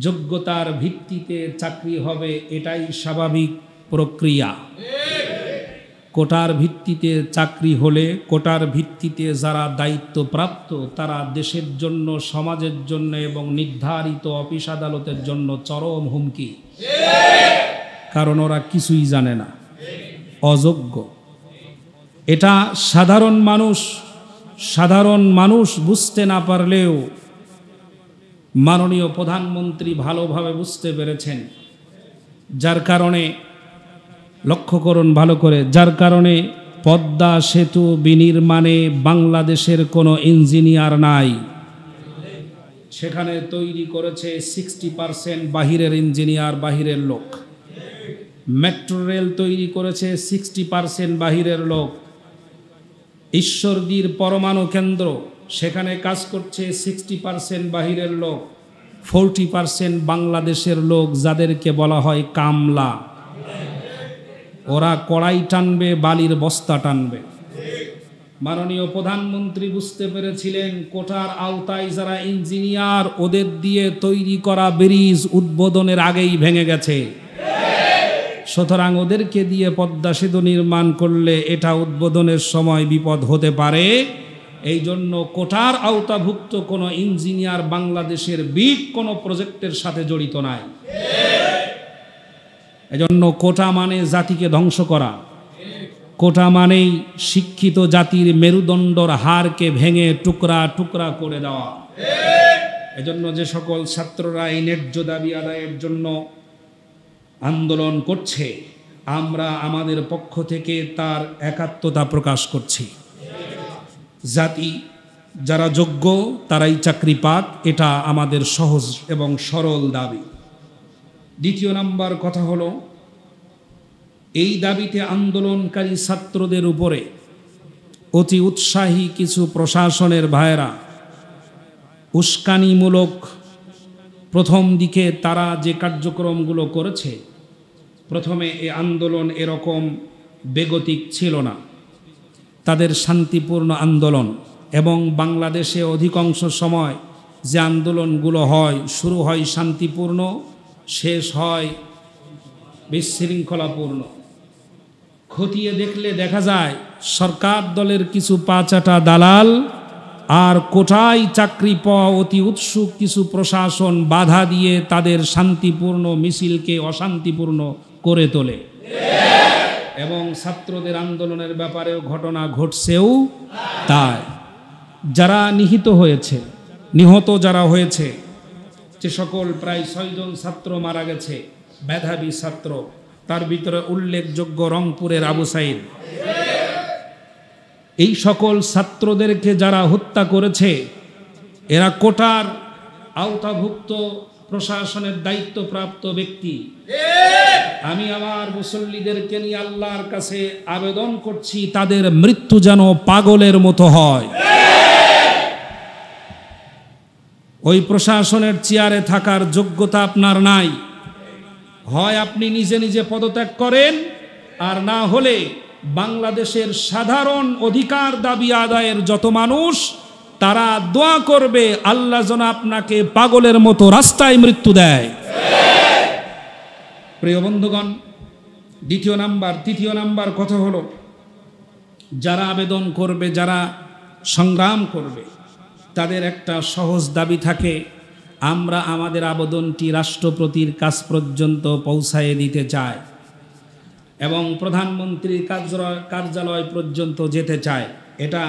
যোগ্যতার ভিত্তিতে চাকরি হবে, এটাই স্বাভাবিক প্রক্রিয়া। কোটার ভিত্তিতে চাকরি হলে কোটার ভিত্তিতে যারা দায়িত্বপ্রাপ্ত তারা দেশের জন্য, সমাজের জন্য এবং নির্ধারিত অফিস আদালতের জন্য চরম হুমকি, কারণ ওরা কিছুই জানে না, অযোগ্য। এটা সাধারণ মানুষ বুঝতে না পারলেও মাননীয় প্রধানমন্ত্রী ভালোভাবে বুঝতে পেরেছেন, যার কারণে লক্ষ্য করুন ভালো করে, যার কারণে পদ্মা সেতু বিনির্মাণে বাংলাদেশের কোনো ইঞ্জিনিয়ার নাই, সেখানে তৈরি করেছে 60% বাহিরের ইঞ্জিনিয়ার, বাহিরের লোক। মেট্রো রেল তৈরি করেছে 60% বাহিরের লোক। ঈশ্বরদীর পরমাণু কেন্দ্র, সেখানে কাজ করছে 60% বাহিরের লোক, 40% বাংলাদেশের লোক, যাদেরকে বলা হয় কামলা। ওরা কড়াই টানবে, বালির বস্তা টানবে। মাননীয় প্রধানমন্ত্রী বুঝতে পেরেছিলেন কোটার আওতায় যারা ইঞ্জিনিয়ার, ওদের দিয়ে তৈরি করা ব্রিজ উদ্বোধনের আগেই ভেঙে গেছে, সুতরাং ওদেরকে দিয়ে পদ্মা সেতু নির্মাণ করলে এটা উদ্বোধনের সময় বিপদ হতে পারে। এই জন্য কোটার আওতাভুক্ত কোনো ইঞ্জিনিয়ার বাংলাদেশের বিগ কোনো প্রজেক্টের সাথে জড়িত নাই। এজন্য কোটা মানে জাতিকে ধ্বংস করা, কোটা মানেই শিক্ষিত জাতির মেরুদণ্ডর হাড়কে ভেঙে টুকরা টুকরা করে দেওয়া। এজন্য যে সকল ছাত্ররা এই ন্যায্য দাবি আদায়ের জন্য আন্দোলন করছে, আমরা আমাদের পক্ষ থেকে তার একাত্মতা প্রকাশ করছি। জাতি যারা যোগ্য তারাই চাকরি পাক, এটা আমাদের সহজ এবং সরল দাবি। দ্বিতীয় নাম্বার কথা হলো, এই দাবিতে আন্দোলনকারী ছাত্রদের উপরে অতি উৎসাহী কিছু প্রশাসনের ভাইয়েরা উস্কানিমূলক প্রথম দিকে তারা যে কার্যক্রমগুলো করেছে, প্রথমে এই আন্দোলন এরকম বেগতিক ছিল না। তাদের শান্তিপূর্ণ আন্দোলন, এবং বাংলাদেশে অধিকাংশ সময় যে আন্দোলনগুলো হয়, শুরু হয় শান্তিপূর্ণ, শেষ হয় বিশৃঙ্খলাপূর্ণ। খতিয়ে দেখলে দেখা যায় সরকার দলের কিছু পাচাটা দালাল আর কোটায় চাকরি পাওয়া অতি উৎসুক কিছু প্রশাসন বাধা দিয়ে তাদের শান্তিপূর্ণ মিছিলকে অশান্তিপূর্ণ করে তোলে। এবং ছাত্রদের আন্দোলনের ব্যাপারেও ঘটনা ঘটছেও তাই। যারা নিহত যারা হয়েছে, যে সকল প্রায় 6 জন ছাত্র মারা গেছে, মেধাবী ছাত্র, তার ভিতরে উল্লেখযোগ্য রংপুরের আবু সাইদ। এই সকল ছাত্রদেরকে যারা হত্যা করেছে, এরা কোটার আওতাভুক্ত প্রশাসনের দায়িত্বপ্রাপ্ত ব্যক্তি। আমি আমার মুসল্লিদেরকে নিয়ে আল্লাহর কাছে আবেদন করছি, তাদের মৃত্যু যেন পাগলের মতো হয়। ওই প্রশাসনের চেয়ারে থাকার যোগ্যতা আপনার নাই, হয় আপনি নিজে নিজে পদত্যাগ করেন, আর না হলে বাংলাদেশের সাধারণ অধিকার দাবি আদায়ের যত মানুষ তারা দোয়া করবে আল্লাহ যেন আপনাকে পাগলের মতো রাস্তায় মৃত্যু দেয়। প্রিয় বন্ধুগণ, তৃতীয় নাম্বার কথা হলো, যারা আবেদন করবে, যারা সংগ্রাম করবে, তাদের একটা সহজ দাবি থাকে, আমরা আমাদের আবেদনটি রাষ্ট্রপতির কাছ পর্যন্ত পৌঁছায় দিতে চাই এবং প্রধানমন্ত্রীর কার্যালয় পর্যন্ত যেতে চায়। এটা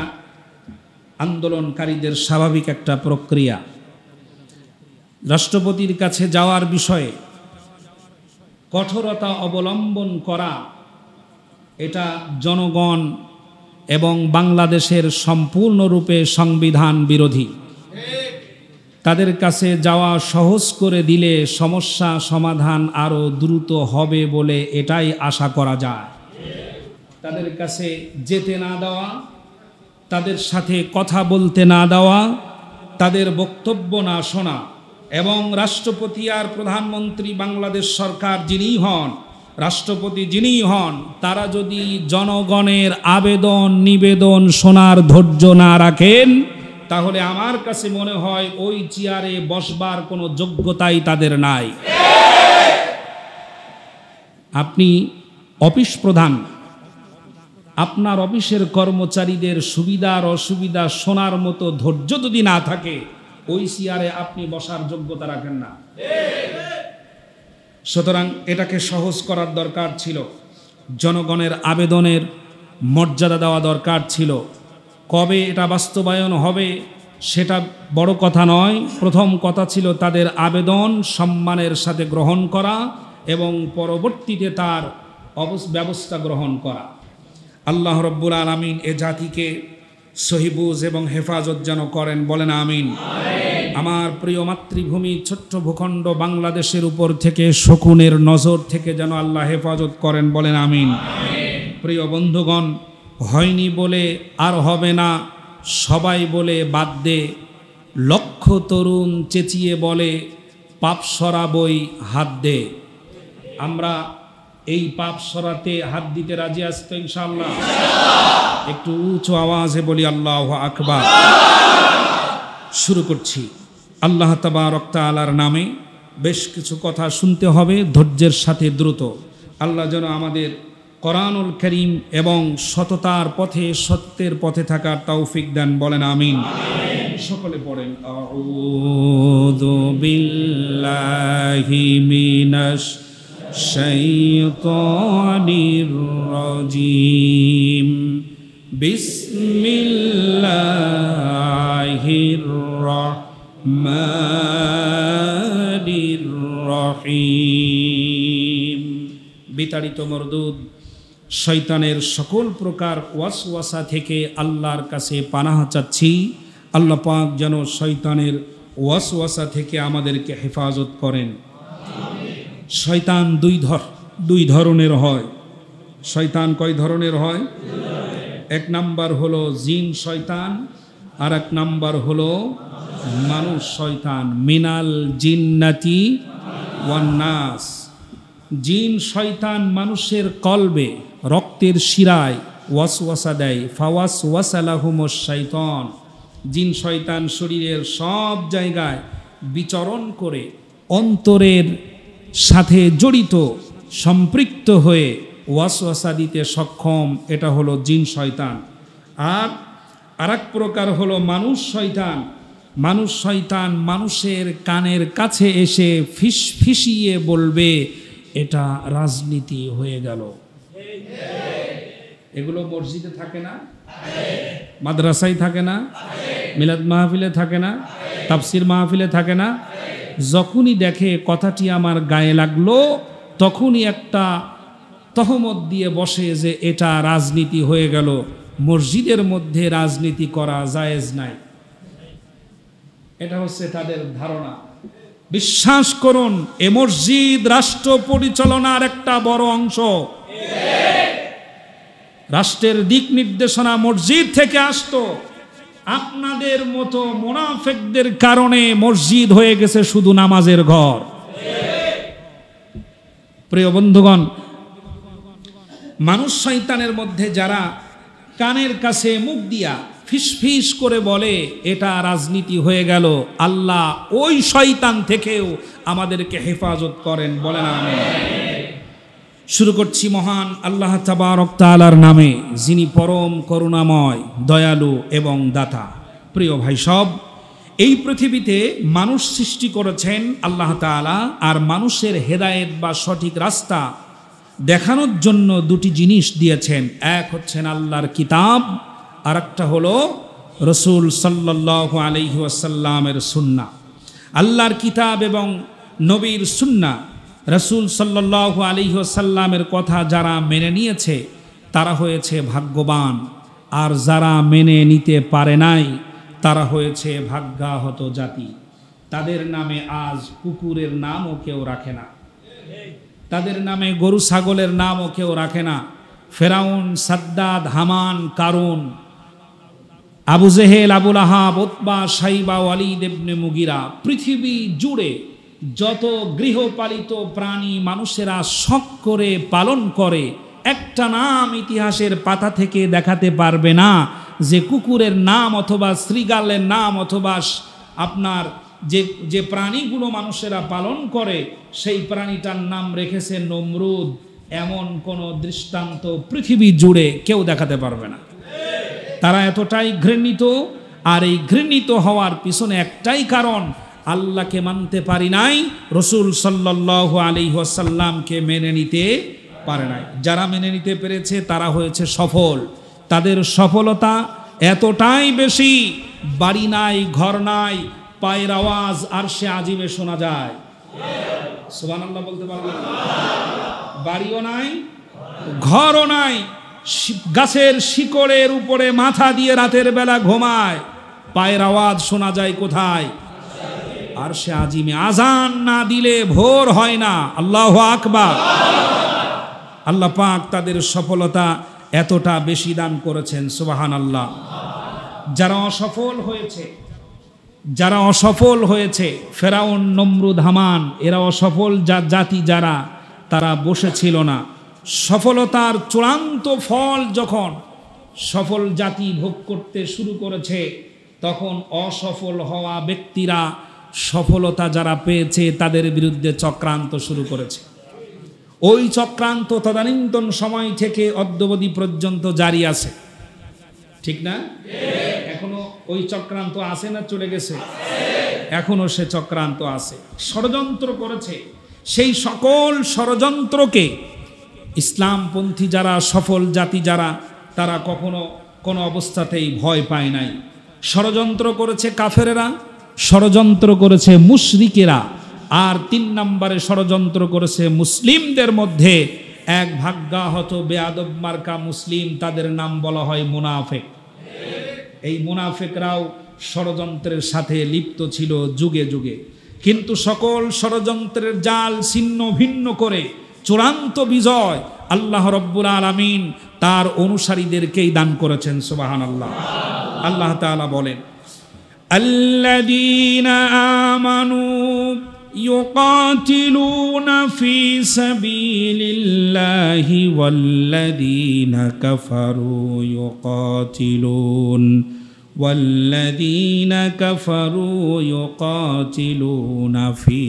আন্দোলনকারীদের স্বাভাবিক একটা প্রক্রিয়া। রাষ্ট্রপতির কাছে যাওয়ার বিষয়ে কঠোরতা অবলম্বন করা, এটা জনগণ এবং বাংলাদেশের সম্পূর্ণরূপে সংবিধান বিরোধী। তাদের কাছে যাওয়া সহজ করে দিলে সমস্যা সমাধান আরও দ্রুত হবে বলে এটাই আশা করা যায়। তাদের কাছে যেতে না দেওয়া, তাদের সাথে কথা বলতে না দেওয়া, তাদের বক্তব্য না শোনা, এবং রাষ্ট্রপতি আর প্রধানমন্ত্রী বাংলাদেশ সরকার যিনিই হন, রাষ্ট্রপতি যিনিই হন, তারা যদি জনগণের আবেদন নিবেদন শোনার ধৈর্য না রাখেন, তাহলে আমার কাছে মনে হয় ওই চেয়ারে বসবার কোনো যোগ্যতাই তাদের নাই। আপনি অফিস প্রধান, আপনার অফিসের কর্মচারীদের সুবিধার অসুবিধা শোনার মতো ধৈর্য যদি না থাকে, ওই চেয়ারে আপনি বসার যোগ্যতা রাখেন না। সুতরাং এটাকে সহজ করার দরকার ছিল, জনগণের আবেদনের মর্যাদা দেওয়া দরকার ছিল। কবে এটা বাস্তবায়ন হবে সেটা বড় কথা নয়, প্রথম কথা ছিল তাদের আবেদন সম্মানের সাথে গ্রহণ করা এবং পরবর্তীতে তার ব্যবস্থা গ্রহণ করা। আল্লাহ রব্বুল আলামিন এ জাতিকে সহিবুজ এবং হেফাজত যেন করেন, বলেন আমিন। আমার প্রিয় মাতৃভূমি ছোট্ট ভূখণ্ড বাংলাদেশের উপর থেকে শকুনের নজর থেকে যেন আল্লাহ হেফাজত করেন, বলেন আমিন। প্রিয় বন্ধুগণ, হয়নি বলে আর হবে না, সবাই বলে বাদ দে, লক্ষ তরুণ চেঁচিয়ে বলে পাপ সরাবই হাত দে। আমরা এই পাপ সরাতে হাত দিতে রাজি আছি তো ইনশাআল্লাহ? একটু উঁচু আওয়াজে বলি আল্লাহু আকবার। শুরু করছি আল্লাহ তাবারক তাআলার নামে। বেশ কিছু কথা শুনতে হবে, ধৈর্যের সাথে দ্রুত। আল্লাহ যেন আমাদের কোরআনুল কারীম এবং সততার পথে, সত্যের পথে থাকার তৌফিক দেন, বলেন আমিন। সকলে পড়েন আউযু বিল্লাহি মিনাশ শাইতানির রাজিম, বিসমিল্লাহির রহমানির রহিম। বিতাড়িত মরদুদ শয়তানের সকল প্রকার ওয়াসওয়াসা থেকে আল্লাহর কাছে পানাহ চাচ্ছি। আল্লাহ পাক যেন শয়তানের ওয়াসওয়াসা থেকে আমাদেরকে হেফাজত করেন। শয়তান দুই ধরনের হয়। শয়তান কয় ধরনের হয়? এক নাম্বার হলো জিন শয়তান, আর এক নাম্বার হলো মানুষ শয়তান। মিনাল জিন্নাতি ওয়ান নাস। জিন শয়তান মানুষের কলবে, রক্তের শিরায় ওয়াসওয়াসা দেয়। ফাওয়াসওয়াসা লাহুমুশ শাইতান। জিন শয়তান শরীরের সব জায়গায় বিচরণ করে অন্তরের সাথে জড়িত, সম্পৃক্ত হয়ে ওয়াসওয়াসা দিতে সক্ষম। এটা হলো জিন শয়তান। আর আরেক প্রকার হলো মানুষ শয়তান। মানুষ শয়তান মানুষের কানের কাছে এসে ফিসফিসিয়ে বলবে এটা রাজনীতি হয়ে গেল। এগুলো মসজিদে থাকে না, মাদ্রাসায় থাকে না, মিলাদ মাহফিলে থাকে না, তাফসির মাহফিলে থাকে না। যখনই দেখে কথাটি আমার গায়ে লাগলো, তখনই একটা তহমত দিয়ে বসে যে এটা রাজনীতি হয়ে গেল। মসজিদের মধ্যে রাজনীতি করা জায়েজ নাই, এটা হচ্ছে তাদের ধারণা। বিশ্বাস করুন, এ মসজিদ রাষ্ট্র পরিচালনার একটা বড় অংশ। রাষ্ট্রের দিক নির্দেশনা মসজিদ থেকে আসতো। আপনাদের মতো মুনাফিকদের কারণে মসজিদ হয়ে গেছে শুধু নামাজের ঘর। প্রিয় বন্ধুগণ, মানুষ শয়তানের মধ্যে যারা কানের কাছে মুখ দিয়া ফিসফিস করে বলে এটা রাজনীতি হয়ে গেল, আল্লাহ ওই শয়তান থেকেও আমাদেরকে হেফাজত করেন, বলেন আমিন। শুরু করছি মহান আল্লাহ তাবারক তাআলার নামে, যিনি পরম করুণাময়, দয়ালু এবং দাতা। প্রিয় ভাই সব, এই পৃথিবীতে মানুষ সৃষ্টি করেছেন আল্লাহ তাআলা, আর মানুষের হেদায়েত বা সঠিক রাস্তা দেখানোর জন্য দুটি জিনিস দিয়েছেন। এক হচ্ছেন আল্লাহর কিতাব, আর একটা হলো রসুল সাল্লাল্লাহু আলাইহি ওয়াসাল্লামের সুন্নাহ। আল্লাহর কিতাব এবং নবীর সুন্নাহ, রসুল সাল্লাল্লাহু আলাইহি ওয়াসাল্লামের কথা যারা মেনে নিয়েছে তারা হয়েছে ভাগ্যবান, আর যারা মেনে নিতে পারে নাই তারা হয়েছে ভাগ্যাহত জাতি। তাদের নামে আজ কুকুরের নামও কেউ রাখে না, তাদের নামে গরু ছাগলের নামও কেউ রাখে না। ফেরাউন, সাদ্দাদ, হামান, কারুন, আবু জেহেল, আবুল আহাব, উতবা, সাইবা, ওয়ালিদ ইবনে মুগিরা, পৃথিবী জুড়ে যত গৃহপালিত প্রাণী মানুষেরা শখ করে পালন করে, একটা নাম ইতিহাসের পাতা থেকে দেখাতে পারবে না যে কুকুরের নাম অথবা শ্রীগালের নাম অথবা আপনার যে প্রাণীগুলো মানুষেরা পালন করে সেই প্রাণীটার নাম রেখেছে নমরুদ, এমন কোন দৃষ্টান্ত পৃথিবী জুড়ে কেউ দেখাতে পারবে না। তারা এতটাই ঘৃণিত, আর এই ঘৃণিত হওয়ার পিছনে একটাই কারণ, আল্লাহকে মানতে পারি নাই, রসুল সাল্লাল্লাহু আলাইহি ওয়াসাল্লামকে মেনে নিতে পারে নাই। যারা মেনে নিতে পেরেছে তারা হয়েছে সফল। তাদের সফলতা এতটাই বেশি, বাড়ি নাই, ঘর নাই, পায়ের আওয়াজ আরশে আজিমে শোনা যায়। সুবহানাল্লাহ বলতে পারবেন? বাড়িও নাই, ঘরও নাই, গাছের শিকড়ের উপরে মাথা দিয়ে রাতের বেলা ঘুমায়, পায়ের আওয়াজ শোনা যায় কোথায়? আরশে আজিমে। আজান না দিলে ভোর হয় না। আল্লাহু আকবার। আল্লাহ পাক তাদের সফলতা এতটা বেশি দান করেছেন, সুবহানাল্লাহ। যারা অসফল হয়েছে ফেরাউন, নমরুদ, হামান, এরা অসফল জাতি যারা, তারা বসেছিল না। সফলতার চূড়ান্ত ফল যখন সফল জাতি ভোগ করতে শুরু করেছে, তখন অসফল হওয়া ব্যক্তিরা সফলতা যারা পেয়েছে তাদের বিরুদ্ধে চক্রান্ত শুরু করেছে। ওই চক্রান্ত তদানীন্তন সময় থেকে অদ্যাবধি পর্যন্ত জারি আছে, ঠিক না? এখনো ওই চক্রান্ত আছে না চলে গেছে? এখনো সে চক্রান্ত আছে। ষড়যন্ত্র করেছে। সেই সকল ষড়যন্ত্রকে ইসলামপন্থী যারা, সফল জাতি যারা, তারা কখনো কোনো অবস্থাতেই ভয় পায় নাই। ষড়যন্ত্র করেছে কাফেরেরা, ষড়যন্ত্র করেছে মুশরিকেরা, আর 3 নম্বরে ষড়যন্ত্র করেছে মুসলিমদের মধ্যে এক ভাগ্যাহত বেয়াদব মার্কা মুসলিম, তাদের নাম বলা হয় মুনাফিক। এই মুনাফিকরাও ষড়যন্ত্রের সাথে লিপ্ত ছিল যুগে যুগে, কিন্তু সকল ষড়যন্ত্রের জাল ছিন্ন ভিন্ন করে চূড়ান্ত বিজয় আল্লাহ রব্বুল আলামিন তার অনুসারীদেরকেই দান করেছেন। সুবহানাল্লাহ। আল্লাহ তাআলা বলেন, আল্লাযীনা আমানু ইউকাতিলুনা ফি সাবিলিল্লাহি ওয়াল্লাযীনা কাফারু ইউকাতিলুনা ফি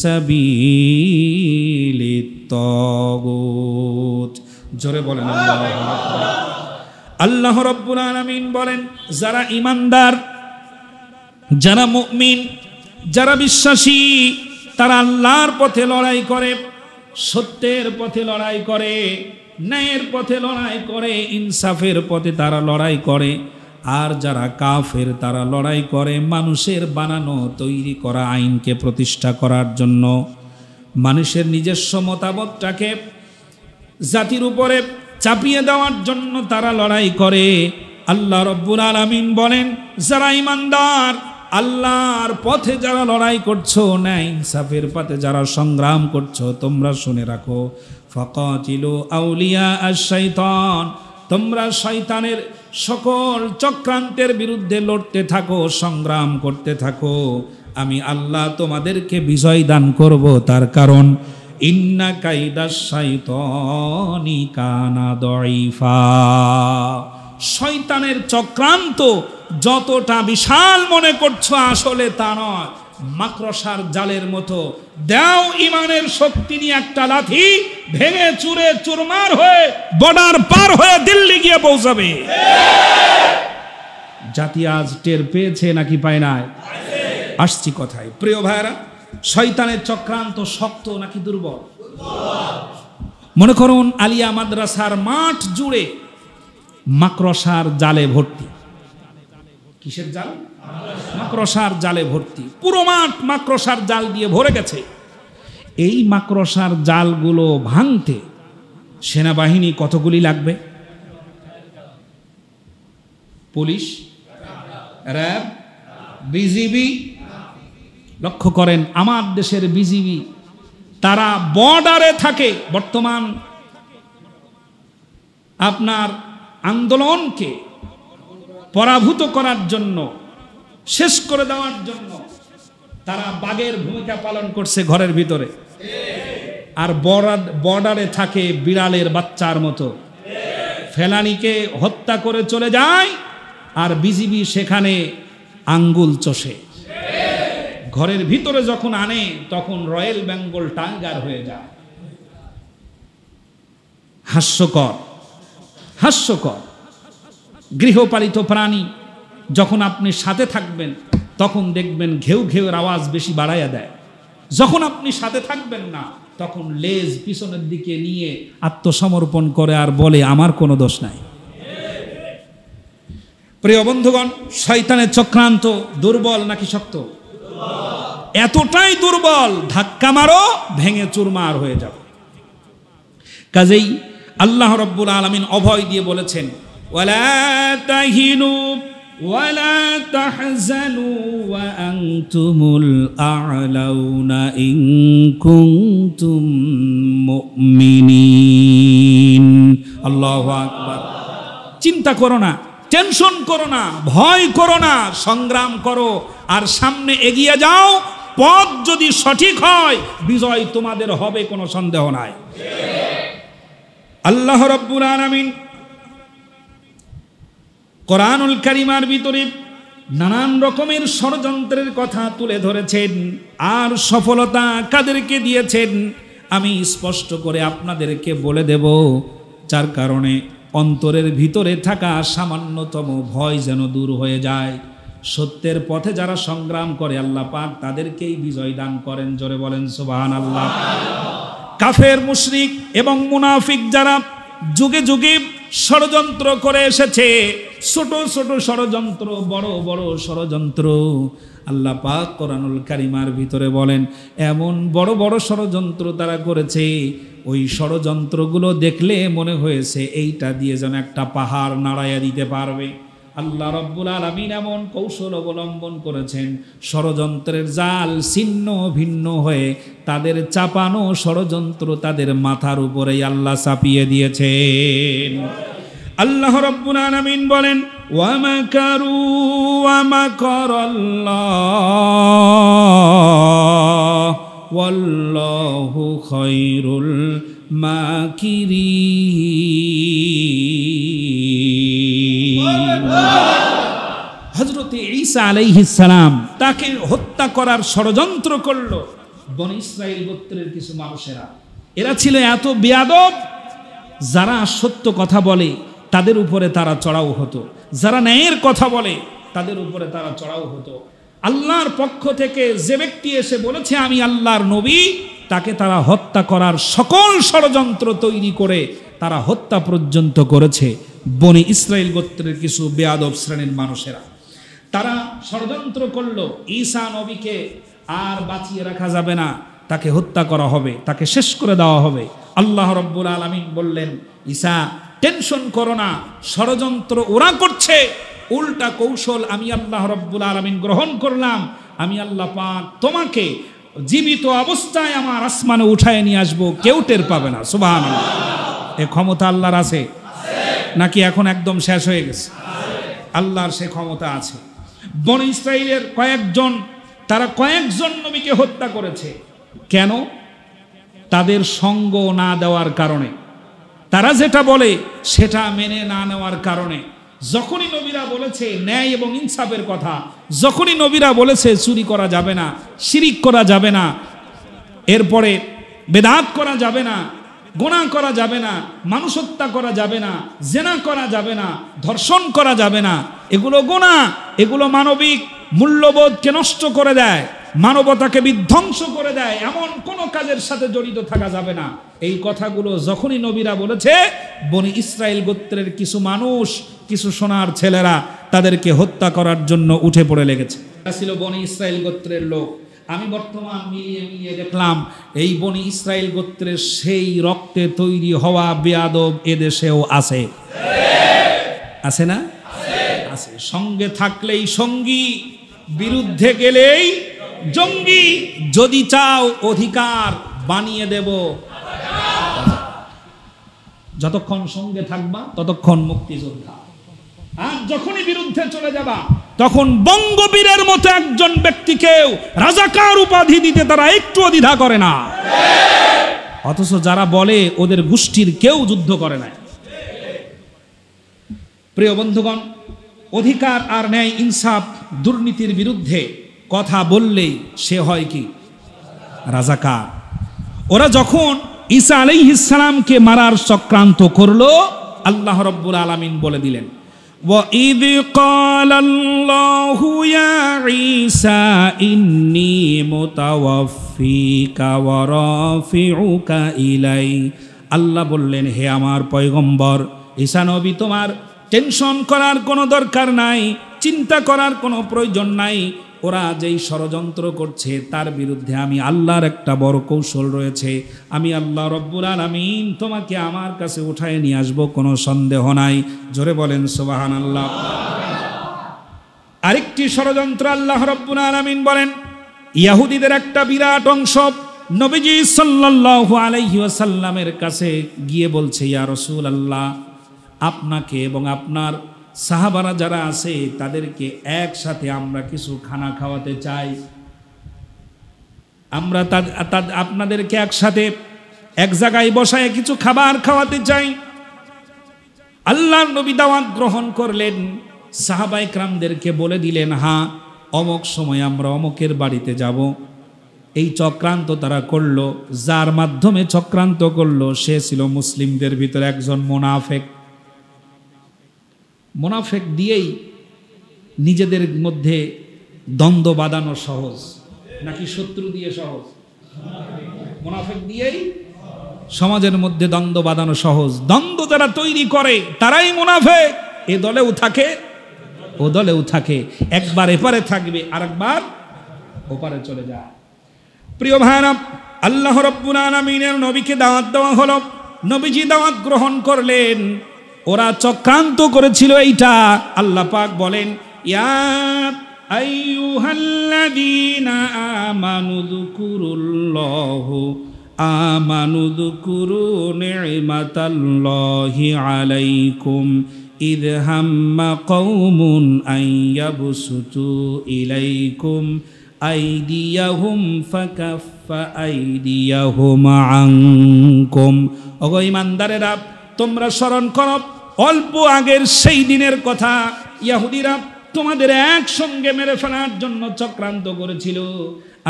সাবিলিত তাগুত। জোরে বলেন আল্লাহু আকবার। আল্লাহ রাব্বুল আলামিন বলেন, যারা ঈমানদার, যারা মুমিন, যারা বিশ্বাসী, তারা আল্লাহর পথে লড়াই করে, সত্যের পথে লড়াই করে, ন্যায়ের পথে লড়াই করে, ইনসাফের পথে তারা লড়াই করে। আর যারা কাফের, তারা লড়াই করে মানুষের বানানো তৈরি করা আইনকে প্রতিষ্ঠা করার জন্য, মানুষের নিজস্ব মতামতটাকে জাতির উপরে চাপিয়ে দেওয়ার জন্য তারা লড়াই করে। আল্লাহ রব্বুল আলামিন বলেন, যারা ঈমানদার, আল্লাহর পথে যারা লড়াই করছো, ন্যায় ইনসাফের পথে যারা সংগ্রাম করছো, তোমরা শুনে রাখো, ফাকাতিলু আউলিয়া আশ-শাইতান, তোমরা শয়তানের সকল চক্রান্তের বিরুদ্ধে লড়তে থাকো, সংগ্রাম করতে থাকো। আমি আল্লাহ তোমাদেরকে বিজয় দান করব। তার কারণ, ইন্না কাইদাশ শাইতানি কানা দাঈফা। শয়তানের চক্রান্ত যতটা বিশাল মনে করছো, আসলে তা নয়। মাকড়সার জালের মতো। দাও ইমানের শক্তি নিয়ে একটা লাথি, ভেঙে চুরে চুরমার হয়ে বর্ডার পার হয়ে দিল্লি গিয়ে পৌঁছাবে। জাতি আজ টের পেয়েছে নাকি পায় নাই? আসছি কথায়। প্রিয় ভাইরা, শয়তানের চক্রান্ত শক্ত নাকি দুর্বল? মনে করুন আলিয়া মাদ্রাসার মাঠ জুড়ে মাকড়সার জালে ভর্তি। কিসের জাল? মাকড়সার জালে ভর্তি। পুরো মাঠ মাকড়সার জাল দিয়ে ভরে গেছে। এই মাকড়সার জালগুলো ভাঙতে সেনাবাহিনী কতগুলি লাগবে? Police, RAB, BGB. লক্ষ্য করেন, আমার দেশের বিজিবি তারা বর্ডারে থাকে। বর্তমান আপনার আন্দোলনকে পরাভূত করার জন্য, শেষ করে দেওয়ার জন্য তারা বাঘের ভূমিকা পালন করছে ঘরের ভিতরে, আর বর্ডারে থাকে বিড়ালের বাচ্চার মতো। ফেলানীকে হত্যা করে চলে যায়, আর বিজিবি সেখানে আঙ্গুল চষে। ঘরের ভিতরে যখন আনে তখন রয়্যাল বেঙ্গল টাইগার হয়ে যায়। হাস্যকর, হাস্যকর। গৃহপালিত প্রাণী যখন আপনি সাথে থাকবেন তখন দেখবেন ঘেউ ঘেউর আওয়াজ বেশি বাড়াইয়া দেয়, যখন আপনি সাথে থাকবেন না তখন লেজ পিছনের দিকে নিয়ে আত্মসমর্পণ করে আর বলে আমার কোনো দোষ নাই। প্রিয় বন্ধুগণ, শয়তানের চক্রান্ত দুর্বল নাকি শক্ত? এতটাই দুর্বল, ধাক্কা মারো ভেঙে চুরমার হয়ে যাবে। কাজেই আল্লাহ রাব্বুল আলামিন অভয় দিয়ে বলেছেন, ওয়ালা তাহিনু ওয়ালা তাহজানু ওয়া আনতুমুল আ'লাউনা ইন কুনতুম মুমিনিন। আল্লাহু আকবার। চিন্তা করো না, টেনশন করো না, ভয় করো না, সংগ্রাম করো আর সামনে এগিয়ে যাও। পথ যদি সঠিক হয় বিজয় তোমাদের হবে, কোনো সন্দেহ নাই। আল্লাহ রাব্বুল আলামিন কোরআনুল কারীমের ভিতরে নানান রকমের ষড়যন্ত্রের কথা তুলে ধরেছেন, আর সফলতা কাদেরকে দিয়েছেন আমি স্পষ্ট করে আপনাদেরকে বলে দেব, যার কারণে অন্তরের ভিতরে থাকা সামান্যতম ভয় যেন দূর হয়ে যায়। সত্যের পথে যারা সংগ্রাম করে আল্লাহ পাক তাদেরকেই বিজয় দান করেন। জোরে বলেন সুবহানাল্লাহ। কাফের, মুশরিক এবং মুনাফিক যারা যুগে যুগে ষড়যন্ত্র করে এসেছে, ছোট ছোট ষড়যন্ত্র, বড় বড় ষড়যন্ত্র, আল্লাহ পাক কোরআনুল কারীমের ভিতরে বলেন এমন বড় বড় ষড়যন্ত্র তারা করেছে, ওই ষড়যন্ত্রগুলো দেখলে মনে হয়েছে এইটা দিয়ে যেন একটা পাহাড় নাড়াইয়া দিতে পারবে। আল্লাহ রাব্বুল আলামিন এমন কৌশল অবলম্বন করেছেন, ষড়যন্ত্রের জাল ছিন্ন ভিন্ন হয়ে তাদের চাপানো ষড়যন্ত্র তাদের মাথার উপরেই আল্লাহ চাপিয়ে দিয়েছেন। আল্লাহ রাব্বুল আলামিন বলেন, ওয়া মাকারু ওয়া মাকারাল্লাহ ওয়াল্লাহু খায়রুল মাকিরিন। হযরত ঈসা আলাইহিস সালাম তাকে হত্যা করার ষড়যন্ত্র করল বনী ইসরাইল গোত্রের কিছু মানুষেরা। এরা ছিল এত বেয়াদব, যারা সত্য কথা বলে তাদের উপরে তারা চড়াও হতো, যারা ন্যায়ের কথা বলে তাদের উপরে তারা চড়াও হতো। আল্লাহর পক্ষ থেকে যে ব্যক্তি এসে বলেছে আমি আল্লাহর নবী, তাকে তারা হত্যা করার সকল ষড়যন্ত্র তৈরি করে তারা হত্যা পর্যন্ত করেছে বনী ইসরাইল গোত্রের কিছু বেয়াদব শ্রেণীর মানুষেরা। তারা ষড়যন্ত্র করলো ঈসা নবীকে আর বাঁচিয়ে রাখা যাবে না, তাকে হত্যা করা হবে, তাকে শেষ করে দেওয়া হবে। আল্লাহ রাব্বুল আলামিন বললেন, ঈসা টেনশন করো না, ষড়যন্ত্র ওরা করছে, উল্টা কৌশল আমি আল্লাহ রাব্বুল আলামিন গ্রহণ করলাম। আমি আল্লাহ পাক তোমাকে জীবিত অবস্থায় আমার আসমানে উঠায় নিয়ে আসবো, কেউ টের পাবে না। সুবহানাল্লাহ। এ ক্ষমতা আল্লাহর আছে নাকি এখন একদম শেষ হয়ে গেছে? আল্লাহর সে ক্ষমতা আছে। বনী ইসরাইলের কয়েকজন নবীকে হত্যা করেছে। কেন? তাদের সঙ্গ না দেওয়ার কারণে, তারা যেটা বলে সেটা মেনে না নেওয়ার কারণে। যখনই নবীরা বলেছে ন্যায় এবং ইনসাফের কথা, যখনই নবীরা বলেছে চুরি করা যাবে না, শিরিক করা যাবে না, এরপরে বেদাত করা যাবে না, গুনাহ করা যাবে না, মানুষ হত্যা করা যাবে না, জেনা করা যাবে না, ধর্ষণ করা যাবে না, এগুলো গুনাহ, এগুলো মানবিক মূল্যবোধকে নষ্ট করে দেয়, মানবতাকে বিধ্বংস করে দেয়, এমন কোন কাজের সাথে জড়িত থাকা যাবে না। এই কথাগুলো যখনই নবীরা বলেছে, বনী ইসরাইল গোত্রের কিছু মানুষ, কিছু সোনার ছেলেরা তাদেরকে হত্যা করার জন্য উঠে পড়ে লেগেছে। এটা ছিল বনী ইসরাইল গোত্রের লোক। আমি বর্তমান মিলিয়ে দেখলাম এই বনী ইসরাইল গোত্রের সেই রক্তে তৈরি হওয়া বেয়াদব এদেশেও আছে। আছে না? আছে। সঙ্গে থাকলেই সঙ্গী, বিরুদ্ধে গেলেই জঙ্গি। যদি চাও অধিকার বানিয়ে দেব। যতক্ষণ সঙ্গে থাকবা ততক্ষণ মুক্তিযোদ্ধা, আর যখনই বিরুদ্ধে চলে যাবা তখন বঙ্গবীরের মতো একজন ব্যক্তিকেও রাজাকার উপাধি দিতে তারা একটু দ্বিধা করে না। অথচ যারা বলে ওদের গোষ্ঠীর কেউ যুদ্ধ করে না। প্রিয় বন্ধুগণ, অধিকার আর ন্যায় ইনসাফ দুর্নীতির বিরুদ্ধে কথা বললেই সে হয় কি রাজাকার। ওরা যখন ঈসা আলাইহিস সালামকে মারার চক্রান্ত করলো, আল্লাহ রাব্বুল আলামিন বলে দিলেন, وَإِذْ قَالَ اللَّهُ يَا عِيسَى إِنِّي مُتَوَفِّيكَ وَرَافِعُكَ إِلَيَّ। আল্লাহ বললেন, হে আমার পয়গম্বর ঈসা নবী, তোমার টেনশন করার কোনো দরকার নাই, চিন্তা করার কোনো প্রয়োজন নাই। ওরা যেই ষড়যন্ত্র করছে তার বিরুদ্ধে আমি আল্লাহর একটা বড় কৌশল রয়েছে। আমি আল্লাহ রব্বুল আলামিন তোমাকে আমার কাছে উঠায় নিয়ে আসবো, কোনো সন্দেহ নাই। জোরে বলেন সুবহানাল্লাহ। আরেকটি ষড়যন্ত্র আল্লাহ রব্বুল আলামিন বলেন, ইহুদিদের একটা বিরাট অংশ নবীজি সাল্লাল্লাহু আলাইহি ওয়াসাল্লামের কাছে গিয়ে বলছে, ইয়া রাসূলুল্লাহ, আপনাকে এবং আপনার সাহাবারা যারা আছে তাদেরকে একসাথে আমরা কিছু খানা খাওয়াতে চাই। আমরা আপনাদেরকে একসাথে এক জায়গায় বসায় কিছু খাবার খাওয়াতে চাই। আল্লাহর নবী দাওয়াত গ্রহণ করলেন, সাহাবায়ে কেরামদেরকে বলে দিলেন, হ্যাঁ অমুক সময় আমরা অমুকের বাড়িতে যাব। এই চক্রান্ত তারা করলো। যার মাধ্যমে চক্রান্ত করলো সে ছিল মুসলিমদের ভিতরে একজন মুনাফিক। মুনাফিক দিয়েই নিজেদের মধ্যে দ্বন্দ্ব বাঁধানো সহজ নাকি শত্রু দিয়ে সহজ? মুনাফিক দিয়েই সমাজের মধ্যে দ্বন্দ্ব বাঁধানো সহজ। দ্বন্দ্ব যারা তৈরি করে তারাই মুনাফিক। এ দলেও থাকে ও দলেও থাকে, একবার এপারে থাকবে আরেকবার ওপারে চলে যায়। প্রিয় ভাইরা, আল্লাহ রাব্বুল আলামিনের নবীকে দাওয়াত দেওয়া হলো, নবীজি দাওয়াত গ্রহণ করলেন। ওরা চক্রান্ত করেছিল এইটা। আল্লাহ পাক বলেন, ইয়া আইয়ুহাল্লাযীনা আমানু যকুরু নি'মাতাল্লাহি আলাইকুম ইয হাম্মা কওমুন আন ইয়াবসুতু ইলাইকুম আইদিয়াহুম ফাকাফফা আইদিয়াহুম আনকুম। ওগো ঈমানদারেরা, তোমরা স্মরণ করো অল্প আগের সেই দিনের কথা। ইহুদিরা তোমাদের একসঙ্গে মেরে ফেলার জন্য চক্রান্ত করেছিল।